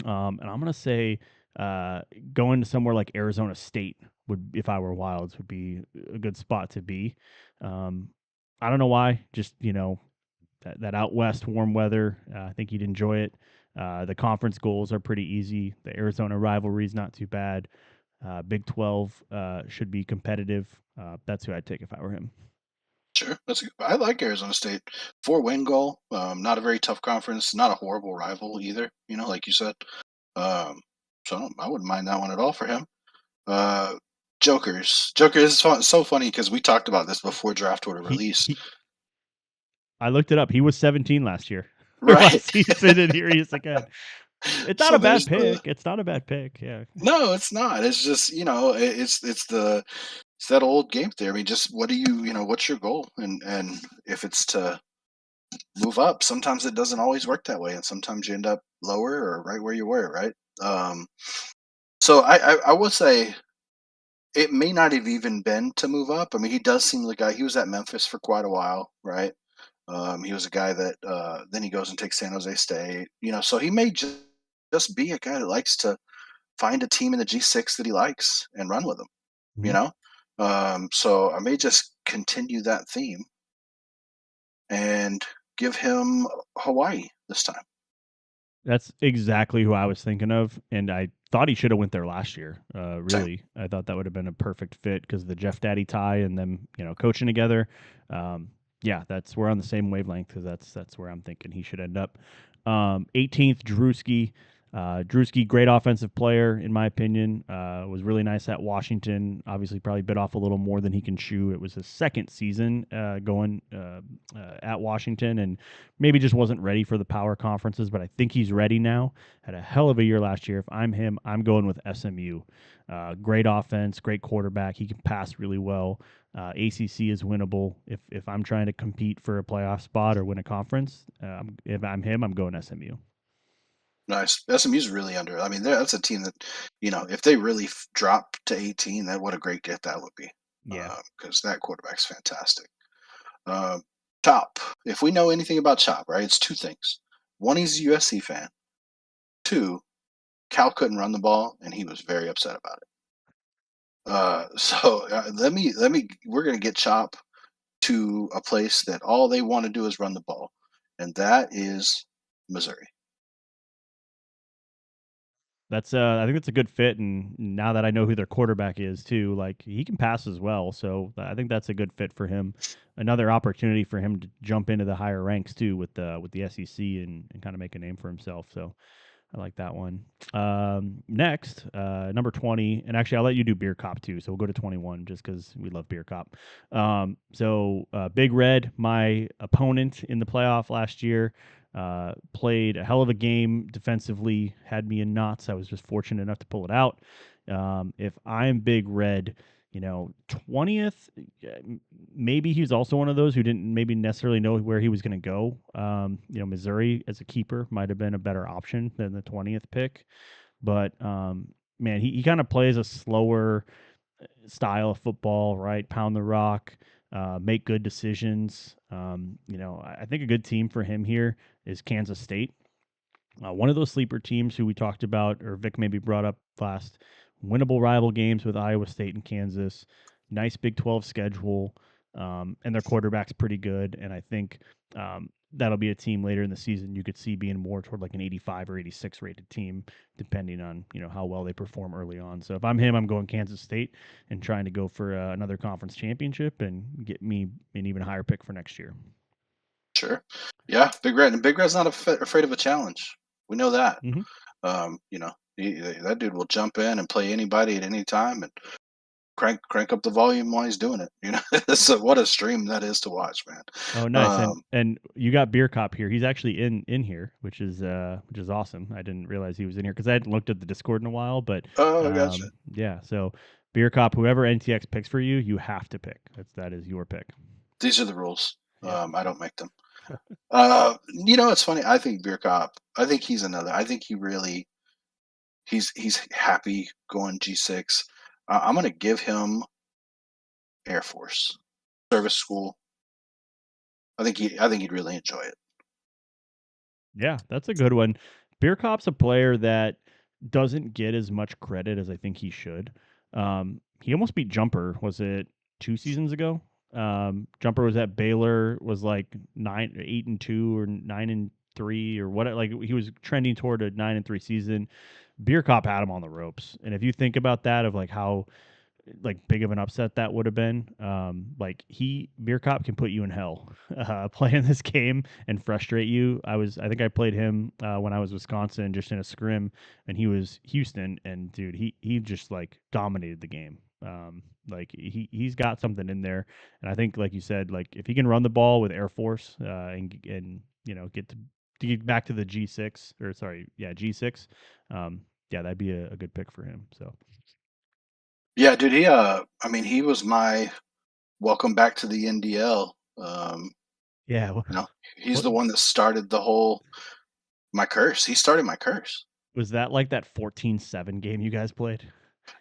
And I'm gonna say going to somewhere like Arizona State would, if I were Wilds, would be a good spot to be. Um, I don't know why, just that out west warm weather. I think he'd enjoy it. The conference goals are pretty easy. The Arizona rivalry is not too bad. Big 12 should be competitive. That's who I'd take if I were him.
Sure. I like Arizona State. 4-win goal. Not a very tough conference. Not a horrible rival either. Like you said. So I wouldn't mind that one at all for him. Jokers. Joker is so funny because we talked about this before draft order
He
release.
he. I looked it up. He was 17 last year. Or
Right.
last season, and here he is again. It's not
So
a bad
there's the
pick. It's not a bad pick. Yeah.
no, it's not. It's just it's that old game theory. I mean, just what do what's your goal? And if it's to move up, sometimes it doesn't always work that way, and sometimes you end up lower or right where you were, right? Um, so I will say it may not have even been to move up. I mean, he does seem like a guy. He was at Memphis for quite a while, right? He was a guy that then he goes and takes San Jose State, so he may just be a guy that likes to find a team in the G6 that he likes and run with them, you
Mhm.
know? So I may just continue that theme and give him Hawaii this time.
That's exactly who I was thinking of, and I thought he should have went there last year.
Same.
Really, I thought that would have been a perfect fit because the Jeff Daddy tie and them, coaching together. Yeah, we're on the same wavelength because that's where I'm thinking he should end up. 18th, Drewski. Drewski, great offensive player in my opinion. Was really nice at Washington. Obviously, probably bit off a little more than he can chew. It was his second season going at Washington, and maybe just wasn't ready for the power conferences. But I think he's ready now. Had a hell of a year last year. If I'm him, I'm going with SMU. Great offense, great quarterback. He can pass really well. ACC is winnable. If I'm trying to compete for a playoff spot or win a conference, if I'm him, I'm going SMU.
Nice. SMU's really under. I mean, that's a team that, if they really drop to 18, what a great get that would be.
Yeah.
because that quarterback's fantastic. Chop. If we know anything about Chop, right, it's two things. One, he's a USC fan. Two, Cal couldn't run the ball, and he was very upset about it. We're gonna get Chop to a place that all they want to do is run the ball, and that is Missouri.
That's I think that's a good fit, and now that I know who their quarterback is too, like he can pass as well, so I think that's a good fit for him. Another opportunity for him to jump into the higher ranks too with the SEC and kind of make a name for himself. So I like that one. Next, number 20, and actually I'll let you do Beer Cop too. So we'll go to 21 just because we love Beer Cop. Big Red, my opponent in the playoff last year, played a hell of a game defensively, had me in knots. I was just fortunate enough to pull it out. If I'm Big Red, 20th, maybe he's also one of those who didn't maybe necessarily know where he was going to go. Missouri as a keeper might have been a better option than the 20th pick. But, man, he kind of plays a slower style of football, right? Pound the rock, make good decisions. I think a good team for him here is Kansas State. One of those sleeper teams who we talked about, or Vic maybe brought up last, winnable rival games with Iowa State and Kansas, nice Big 12 schedule, and their quarterback's pretty good. And I think that'll be a team later in the season you could see being more toward like an 85 or 86 rated team, depending on how well they perform early on. So if I'm him, I'm going Kansas State and trying to go for another conference championship and get me an even higher pick for next year.
Sure. Yeah, Big Red. And Big Red's not afraid of a challenge. We know that.
Mm-hmm.
That dude will jump in and play anybody at any time and crank up the volume while he's doing it. So what a stream that is to watch, man.
Oh, nice. And you got Beer Cop here. He's actually in here, which is awesome. I didn't realize he was in here because I hadn't looked at the Discord in a while. But
I gotcha.
Yeah. So Beer Cop, whoever NTX picks for you, you have to pick. That is your pick.
These are the rules.
Yeah.
I don't make them. It's funny. I think Beer Cop. I think he's another. I think he's happy going G6. I'm going to give him Air Force service school. I think he'd really enjoy it.
Yeah, that's a good one. Beer Cop's a player that doesn't get as much credit as I think he should. He almost beat Jumper. Was it 2 seasons ago? Jumper was at Baylor, was like 8-2 or 9-3 or what? Like he was trending toward a 9-3 season. Beer Cop had him on the ropes, and if you think about that, of like how big of an upset that would have been, Beer Cop can put you in hell playing this game and frustrate you. I think I played him when I was Wisconsin, just in a scrim, and he was Houston, and dude, he just dominated the game. He's got something in there, and I think, like you said, if he can run the ball with Air Force and get to get back to the G6 or sorry, yeah, G6, that'd be a good pick for him. So.
Yeah, dude. He was my welcome back to the NDL.
Yeah,
he's the one that started the whole my curse. He started my curse.
Was that like that 14-7 game you guys played?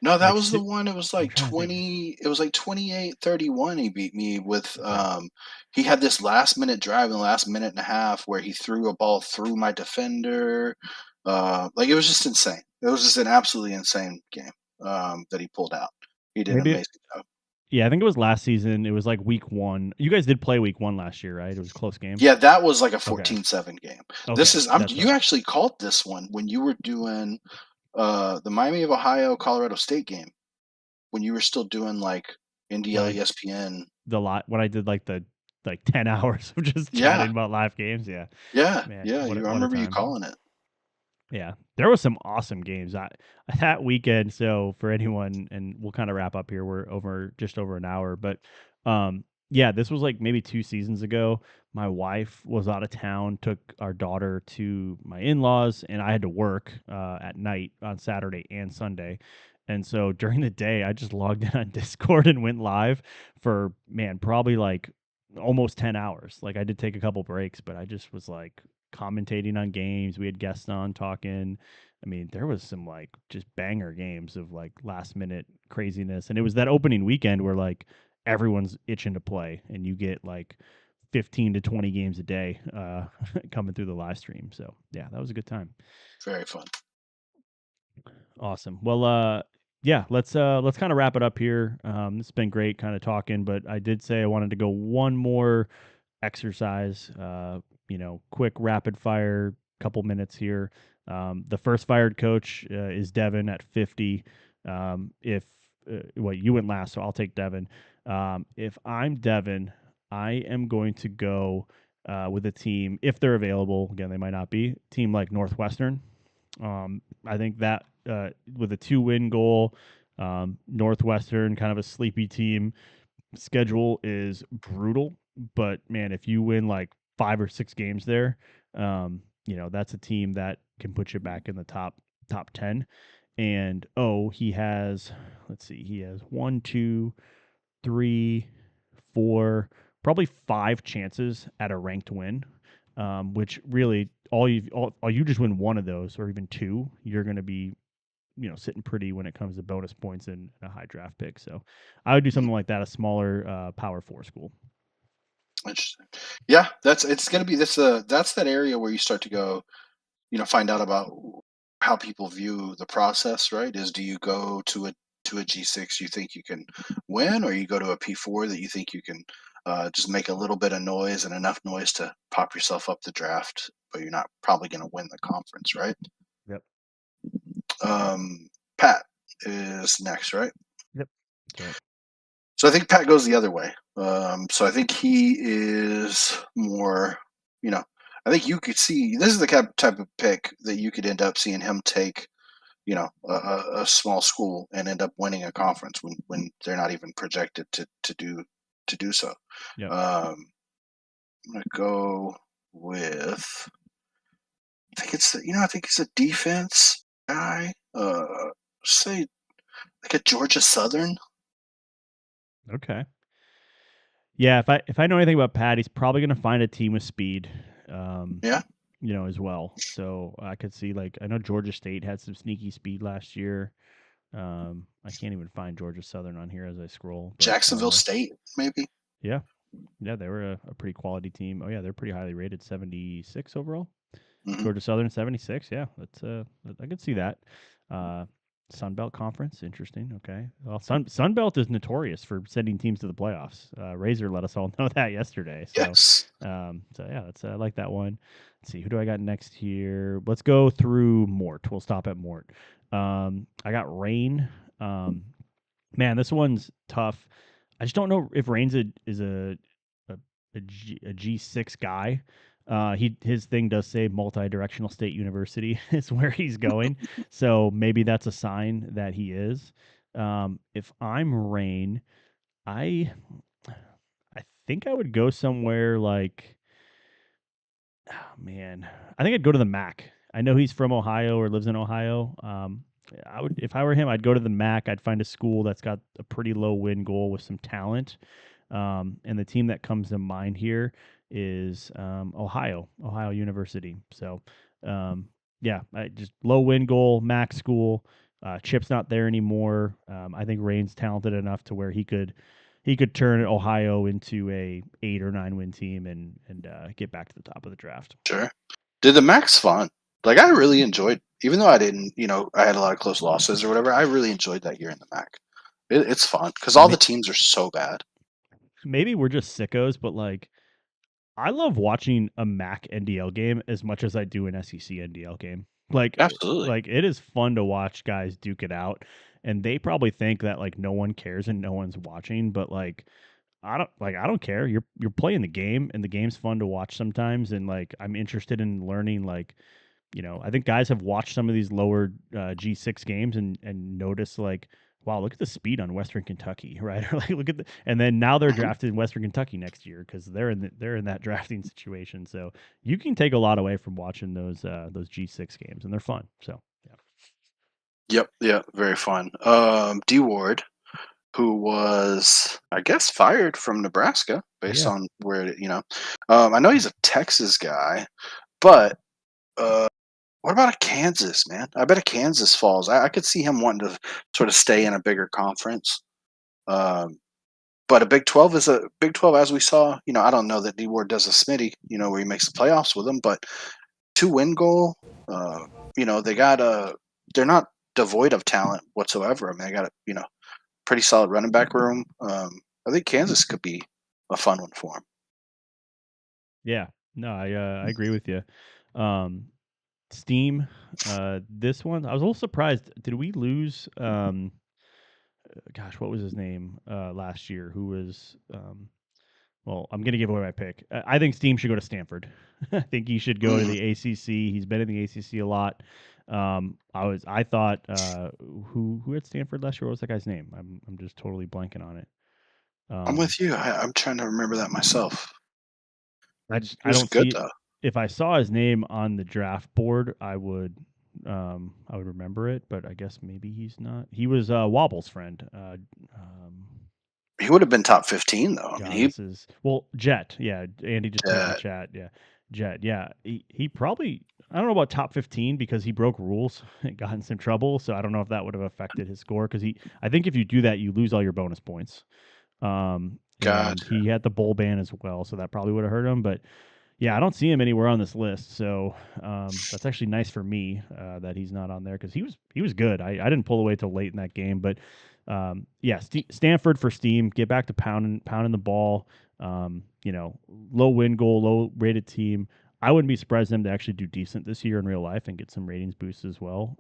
No, that was the one. It was like 20. It was like 28-31. He beat me with.
Okay.
He had this last minute drive in the last minute and a half where he threw a ball through my defender. It was just insane. It was just an absolutely insane game that he pulled out. He did an amazing job.
Yeah, I think it was last season. It was like week 1. You guys did play week 1 last year, right? It was a close game.
Yeah, that was like a 14-7 game.
Okay.
This is you actually called this one when you were doing the Miami of Ohio Colorado State game, when you were still doing like NDL ESPN.
When I did the 10 hours of just chatting about live games. Yeah.
Man, I remember you calling it.
Yeah, there was some awesome games that weekend. So for anyone, and we'll kind of wrap up here. We're just over an hour, but this was like maybe 2 seasons ago. My wife was out of town, took our daughter to my in-laws, and I had to work at night on Saturday and Sunday. And so during the day, I just logged in on Discord and went live for, probably almost 10 hours. I did take a couple breaks, but I just was commentating on games. We had guests on talking. I mean, there was some like just banger games of like last minute craziness. And it was that opening weekend where like everyone's itching to play and you get like 15 to 20 games a day coming through the live stream. So yeah, that was a good time.
Very fun.
Awesome. Well, yeah, let's kind of wrap it up here. It's been great kind of talking, but I did say I wanted to go one more exercise, quick rapid fire, couple minutes here. The first fired coach is Devin at 50. If you went last, so I'll take Devin. If I'm Devin, I am going to go with a team if they're available. Again, they might not be. Team like Northwestern. I think that with a 2-win goal, Northwestern kind of a sleepy team. Schedule is brutal, but man, if you win like 5 or 6 games there, that's a team that can put you back in the top 10. And he has, let's see, he has 1, 2, 3, 4, probably 5 chances at a ranked win. Which really all you just win one of those or even 2, you're going to be sitting pretty when it comes to bonus points and a high draft pick. So I would do something like that, a smaller Power 4 school.
Interesting. Yeah, it's going to be this. That's that area where you start to go, find out about how people view the process. Right? Do you go to a G6 you think you can win, or you go to a P4 that you think you can just make a little bit of noise and enough noise to pop yourself up the draft, but you're not probably going to win the conference, right?
Yep.
Pat is next, right?
Yep. Right.
So I think Pat goes the other way. So I think he is more, I think you could see this is the type of pick that you could end up seeing him take, a small school and end up winning a conference when they're not even projected to do so.
Yep.
I'm gonna go with. I think it's a defense guy. Say like a Georgia Southern.
Okay. Yeah, if I know anything about Pat, he's probably going to find a team with speed.
Yeah.
As well. So I could see I know Georgia State had some sneaky speed last year. I can't even find Georgia Southern on here as I scroll. But,
Jacksonville State, maybe.
Yeah, they were a pretty quality team. Oh yeah, they're pretty highly rated, 76 overall.
Mm-hmm.
Georgia Southern 76. Yeah, that's I could see that. Sun Belt Conference, interesting. Okay, well, Sun Belt is notorious for sending teams to the playoffs. Razor let us all know that yesterday. So,
yes.
So yeah, that's I like that one. Let's see, who do I got next here? Let's go through Mort. We'll stop at Mort. I got Rain. Man, this one's tough. I just don't know if Rain's is a G6 guy. His thing does say multi-directional state university is where he's going. So maybe that's a sign that he is. If I'm Rain, I think I would go somewhere like, oh man, I think I'd go to the MAC. I know he's from Ohio or lives in Ohio. I would, if I were him, I'd go to the MAC. I'd find a school that's got a pretty low win goal with some talent. And the team that comes to mind here is Ohio University. So, yeah, just low win goal, MAC school. Chip's not there anymore. I think Rain's talented enough to where he could turn Ohio into a 8 or 9 win team and get back to the top of the draft.
Sure. Did the MAC's fun? Like I really enjoyed, even though I didn't, I had a lot of close losses or whatever. I really enjoyed that year in the MAC. It's fun because all the teams are so bad.
Maybe we're just sickos, but I love watching a MAC NDL game as much as I do an SEC NDL game.
Absolutely.
It is fun to watch guys duke it out, and they probably think that no one cares and no one's watching, but I don't care. You're playing the game, and the game's fun to watch sometimes, and I'm interested in learning I think guys have watched some of these lower G6 games and noticed wow, look at the speed on Western Kentucky, right? Or look at and then now they're drafted in Western Kentucky next year because they're in that drafting situation. So you can take a lot away from watching those G6 games, and they're fun. So yeah.
Yeah, very fun. D Ward, who was I guess fired from Nebraska based on where I know he's a Texas guy. But what about a Kansas, man? I bet a Kansas falls. I could see him wanting to sort of stay in a bigger conference. But a Big 12 is a Big 12, as we saw. I don't know that D Ward does a Smitty, where he makes the playoffs with them, but 2-win goal. They got they're not devoid of talent whatsoever. I mean, they got a pretty solid running back room. I think Kansas could be a fun one for him.
Yeah, no, I agree with you. Steam, this one I was a little surprised. Did we lose? Gosh, what was his name last year? Who was? Well, I'm gonna give away my pick. I think Steam should go to Stanford. I think he should go to the ACC. He's been in the ACC a lot. I thought who had Stanford last year? What was that guy's name? I'm just totally blanking on it.
I'm with you. I'm trying to remember that myself.
I
He was
don't
good
see
though.
if I saw his name on the draft board, I would remember it, but I guess maybe he's not. He was Wobble's friend.
He would have been top 15 though. I
God,
mean,
this is Jet. Yeah, Andy just put it in the
Jet.
chat. Yeah, Jet. Yeah, he probably. I don't know about top 15 because he broke rules and got in some trouble. So I don't know if that would have affected his score because I think if you do that, you lose all your bonus points. And
Gotcha.
he had the bowl ban as well, so that probably would have hurt him. But yeah, I don't see him anywhere on this list, so that's actually nice for me that he's not on there because he was good. I didn't pull away till late in that game, but yeah, Stanford for Steam. Get back to pounding the ball. Low win goal, low rated team. I wouldn't be surprised them to actually do decent this year in real life and get some ratings boosts as well.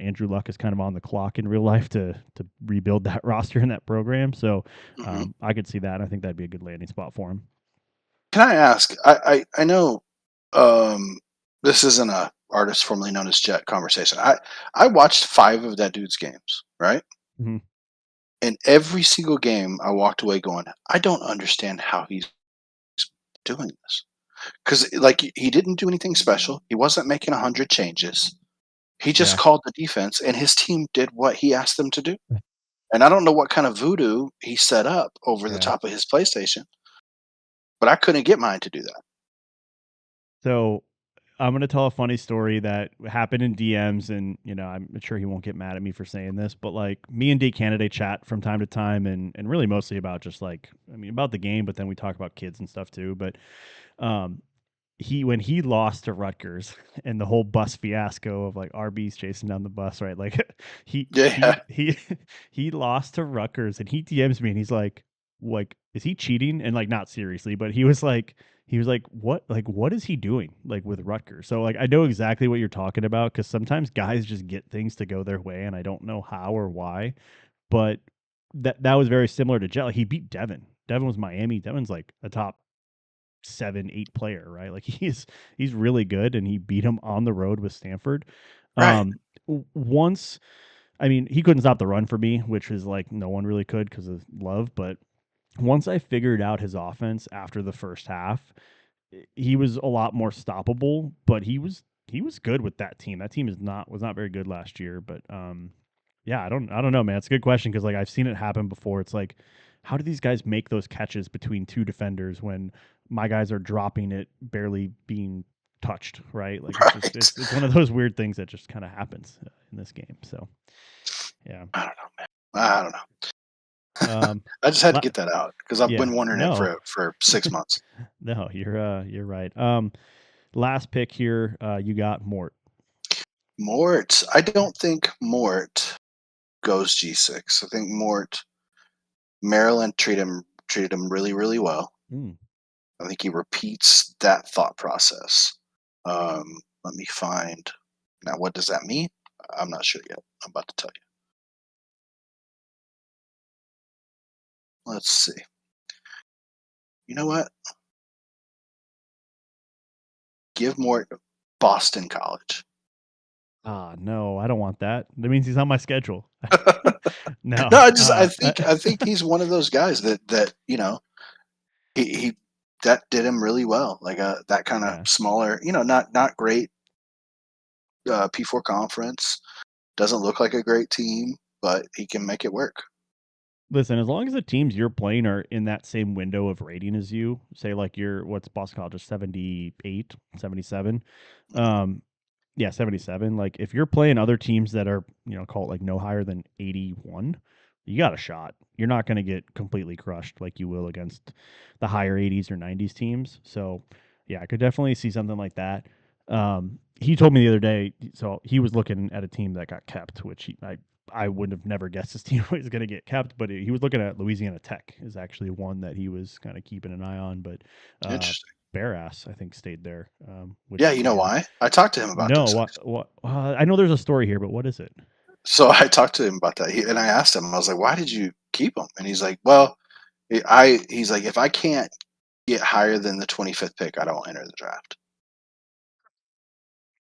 Andrew Luck is kind of on the clock in real life to rebuild that roster in that program, so I could see that. I think that'd be a good landing spot for him.
Can I ask? I know this isn't a artist formerly known as Jet conversation. I watched 5 of that dude's games, right?
Mm-hmm.
And every single game, I walked away going, I don't understand how he's doing this. Because like he didn't do anything special. He wasn't making 100 changes. He just
Yeah.
called the defense, and his team did what he asked them to do. And I don't know what kind of voodoo he set up over the top of his PlayStation, but I couldn't get mine to do that.
So I'm going to tell a funny story that happened in DMs, and I'm sure he won't get mad at me for saying this, but like me and D Canada chat from time to time, and really mostly about just about the game, but then we talk about kids and stuff too. But when he lost to Rutgers and the whole bus fiasco of like RBs chasing down the bus, right? Like he lost to Rutgers, and he DMs me and he's like, is he cheating? And like, not seriously, but he was like, what is he doing like with Rutgers? So like, I know exactly what you're talking about because sometimes guys just get things to go their way, and I don't know how or why, but that was very similar to Jet. Like, he beat Devin. Devin was Miami. Devin's like a top 7-8 player, right? Like he's really good, and he beat him on the road with Stanford.
Right.
Once, I mean, he couldn't stop the run for me, which is like no one really could because of Love. But once I figured out his offense after the first half, he was a lot more stoppable. But he was good with that team. That team was not very good last year. But yeah, I don't know, man. It's a good question because like I've seen it happen before. It's like, how do these guys make those catches between 2 defenders when my guys are dropping it, barely being touched, right? Like it's one of those weird things that just kind of happens in this game. So yeah,
I don't know, man. I don't know. I just had to get that out because I've been wondering it for 6 months.
No, you're right. Last pick here, you got Mort.
Mort. I don't think Mort goes G6. I think Maryland treated him really, really well. I think he repeats that thought process. Let me find. Now, what does that mean? I'm not sure yet. I'm about to tell you. Let's see. You know what? Give Mort Boston College.
No, I don't want that. That means he's on my schedule. No,
I think he's one of those guys that he that did him really well. Like that kind of smaller, not great P4 conference. Doesn't look like a great team, but he can make it work.
Listen, as long as the teams you're playing are in that same window of rating as you, say like what's Boston College, 78, 77.
Mhm.
Yeah, 77. Like if you're playing other teams that are, call it like no higher than 81, you got a shot. You're not going to get completely crushed like you will against the higher 80s or 90s teams. So, yeah, I could definitely see something like that. He told me the other day, so he was looking at a team that got kept, which I would have never guessed his team was going to get kept, but he was looking at Louisiana Tech is actually one that he was kind of keeping an eye on. But
Interesting.
Bearass, I think, stayed there,
Yeah,
which
you know
again,
why? I talked to him about
no,
this.
what? I know there's a story here, but what is it?
So I talked to him about that, and I asked him. I was like, "Why did you keep him?" And he's like, "Well, he's like, if I can't get higher than the 25th pick, I don't enter the draft."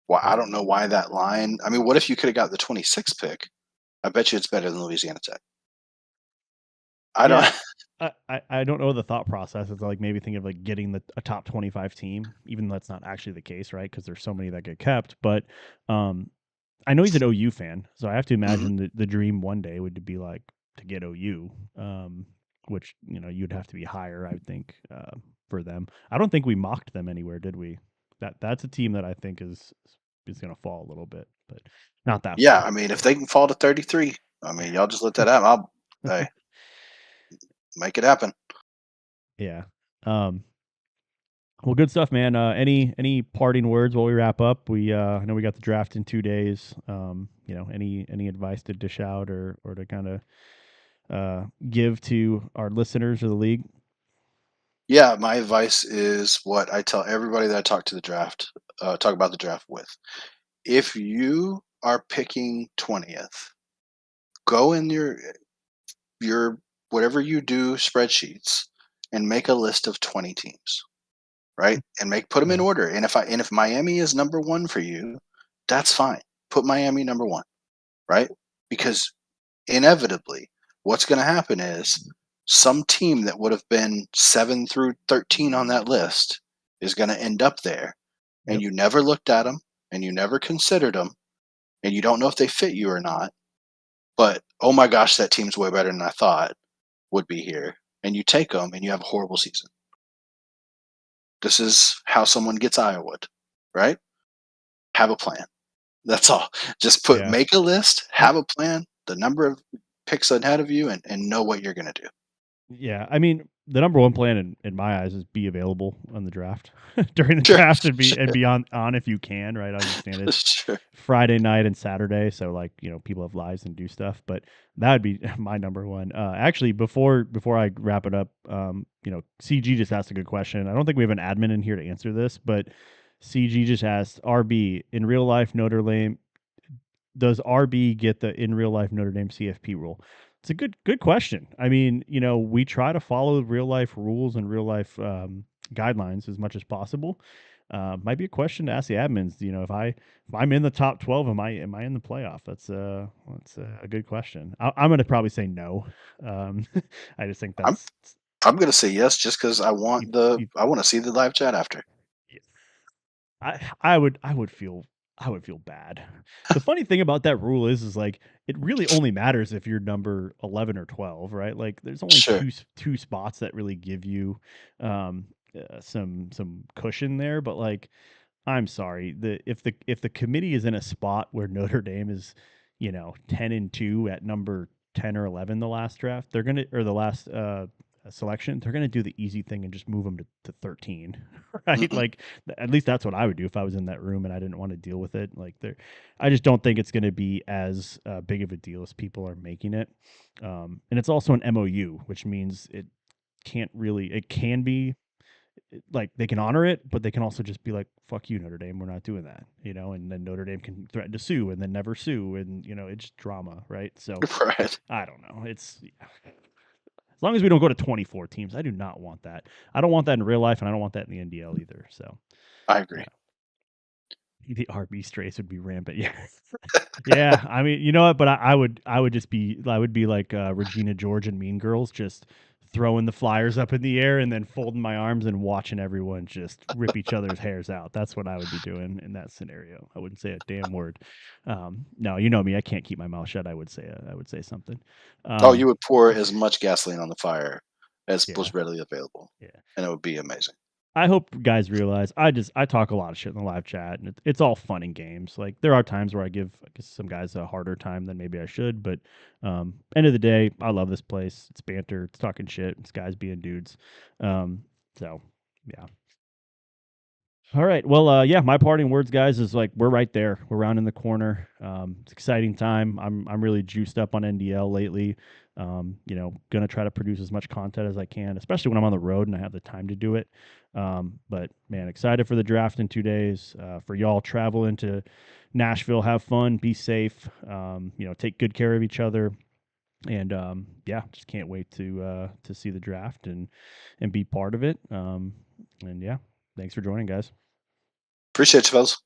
Well, I don't know why that line. I mean, what if you could have got the 26th pick? I bet you it's better than Louisiana Tech. I don't.
Yeah, I don't know the thought process. It's like maybe thinking of like getting a top 25 team, even though that's not actually the case, right? Because there's so many that get kept. But um, I know he's an OU fan, so I have to
Mhm.
imagine that the dream one day would be like to get OU, which you'd have to be higher, I would think, for them. I don't think we mocked them anywhere, did we? That's a team that I think is going to fall a little bit, but not that
Yeah,
far.
I mean, if they can fall to 33, I mean, y'all just let that happen. Hey, make it happen.
Yeah. Um, well, good stuff, man. Any parting words while we wrap up? I know we got the draft in 2 days. Any advice to dish out or to kind of give to our listeners or the league?
Yeah, my advice is what I tell everybody that I talk about the draft with. If you are picking 20th, go in your whatever you do spreadsheets and make a list of 20 teams, right? And put them in
Yeah.
order. And if Miami is number 1 for you, that's fine. Put Miami number 1, right? Because inevitably what's going to happen is some team that would have been 7 through 13 on that list is going to end up there, and
Yep.
you never looked at them and you never considered them, and you don't know if they fit you or not, but oh my gosh, that team's way better than I thought would be here, and you take them and you have a horrible season. This is how someone gets Iowa, right? Have a plan. That's all. Just
Yeah.
make a list,
I,
have a plan, the number of picks ahead of you, and know what you're going to do.
yeah. I mean, the number one plan in my eyes is be available on the draft during the
Sure,
draft and
sure,
be on if you can. Right. I understand it's
sure.
Friday night and Saturday, so like people have lives and do stuff, but that would be my number one. Actually, before I wrap it up, CG just asked a good question. I don't think we have an admin in here to answer this, but CG just asked RB in real life Notre Dame. Does RB get the in real life Notre Dame CFP rule? It's a good question. I mean, we try to follow real life rules and real life guidelines as much as possible. Might be a question to ask the admins. If I'm in the top 12, am I in the playoff? That's a good question. I'm going to probably say no. Um, I just think
I'm
that's
I'm going to say yes just because
you, you,
I want to see the live chat after.
I would feel bad. The funny thing about that rule is like it really only matters if you're number 11 or 12, right? Like there's only
Sure.
two spots that really give you um some cushion there, but like I'm sorry, if the committee is in a spot where Notre Dame is, 10-2 at number 10 or 11 the last draft, they're going to or the last selection, they're going to do the easy thing and just move them to 13, right?
Hmm.
Like at least that's what I would do if I was in that room and I didn't want to deal with it. Like I just don't think it's going to be as big of a deal as people are making it. And it's also an MOU, which means it can be like they can honor it, but they can also just be like, "Fuck you, Notre Dame, we're not doing that," and then Notre Dame can threaten to sue and then never sue, and it's just drama, right? So
Right.
I don't know. As long as we don't go to 24 teams, I do not want that. I don't want that in real life, and I don't want that in the NDL either. So
I
yeah,
agree.
the RB strays would be rampant. Yeah, yeah. I mean, you know what? But I would be like Regina George and Mean Girls, just throwing the flyers up in the air and then folding my arms and watching everyone just rip each other's hairs out. That's what I would be doing in that scenario. I wouldn't say a damn word. No, you know me. I can't keep my mouth shut. I would say something.
You would pour as much gasoline on the fire as was readily available.
Yeah.
And it would be amazing.
I hope guys realize I talk a lot of shit in the live chat, and it's all fun and games. Like, there are times where I give some guys a harder time than maybe I should, but end of the day, I love this place. It's banter, it's talking shit, it's guys being dudes. So yeah. All right. Well, yeah, my parting words, guys, is like, we're right there. We're rounding the corner. It's exciting time. I'm really juiced up on NDL lately. Gonna try to produce as much content as I can, especially when I'm on the road and I have the time to do it. But man, excited for the draft in 2 days. For y'all traveling to Nashville, have fun, be safe. Take good care of each other. And just can't wait to see the draft and be part of it. And yeah, thanks for joining, guys.
Appreciate you, fellas.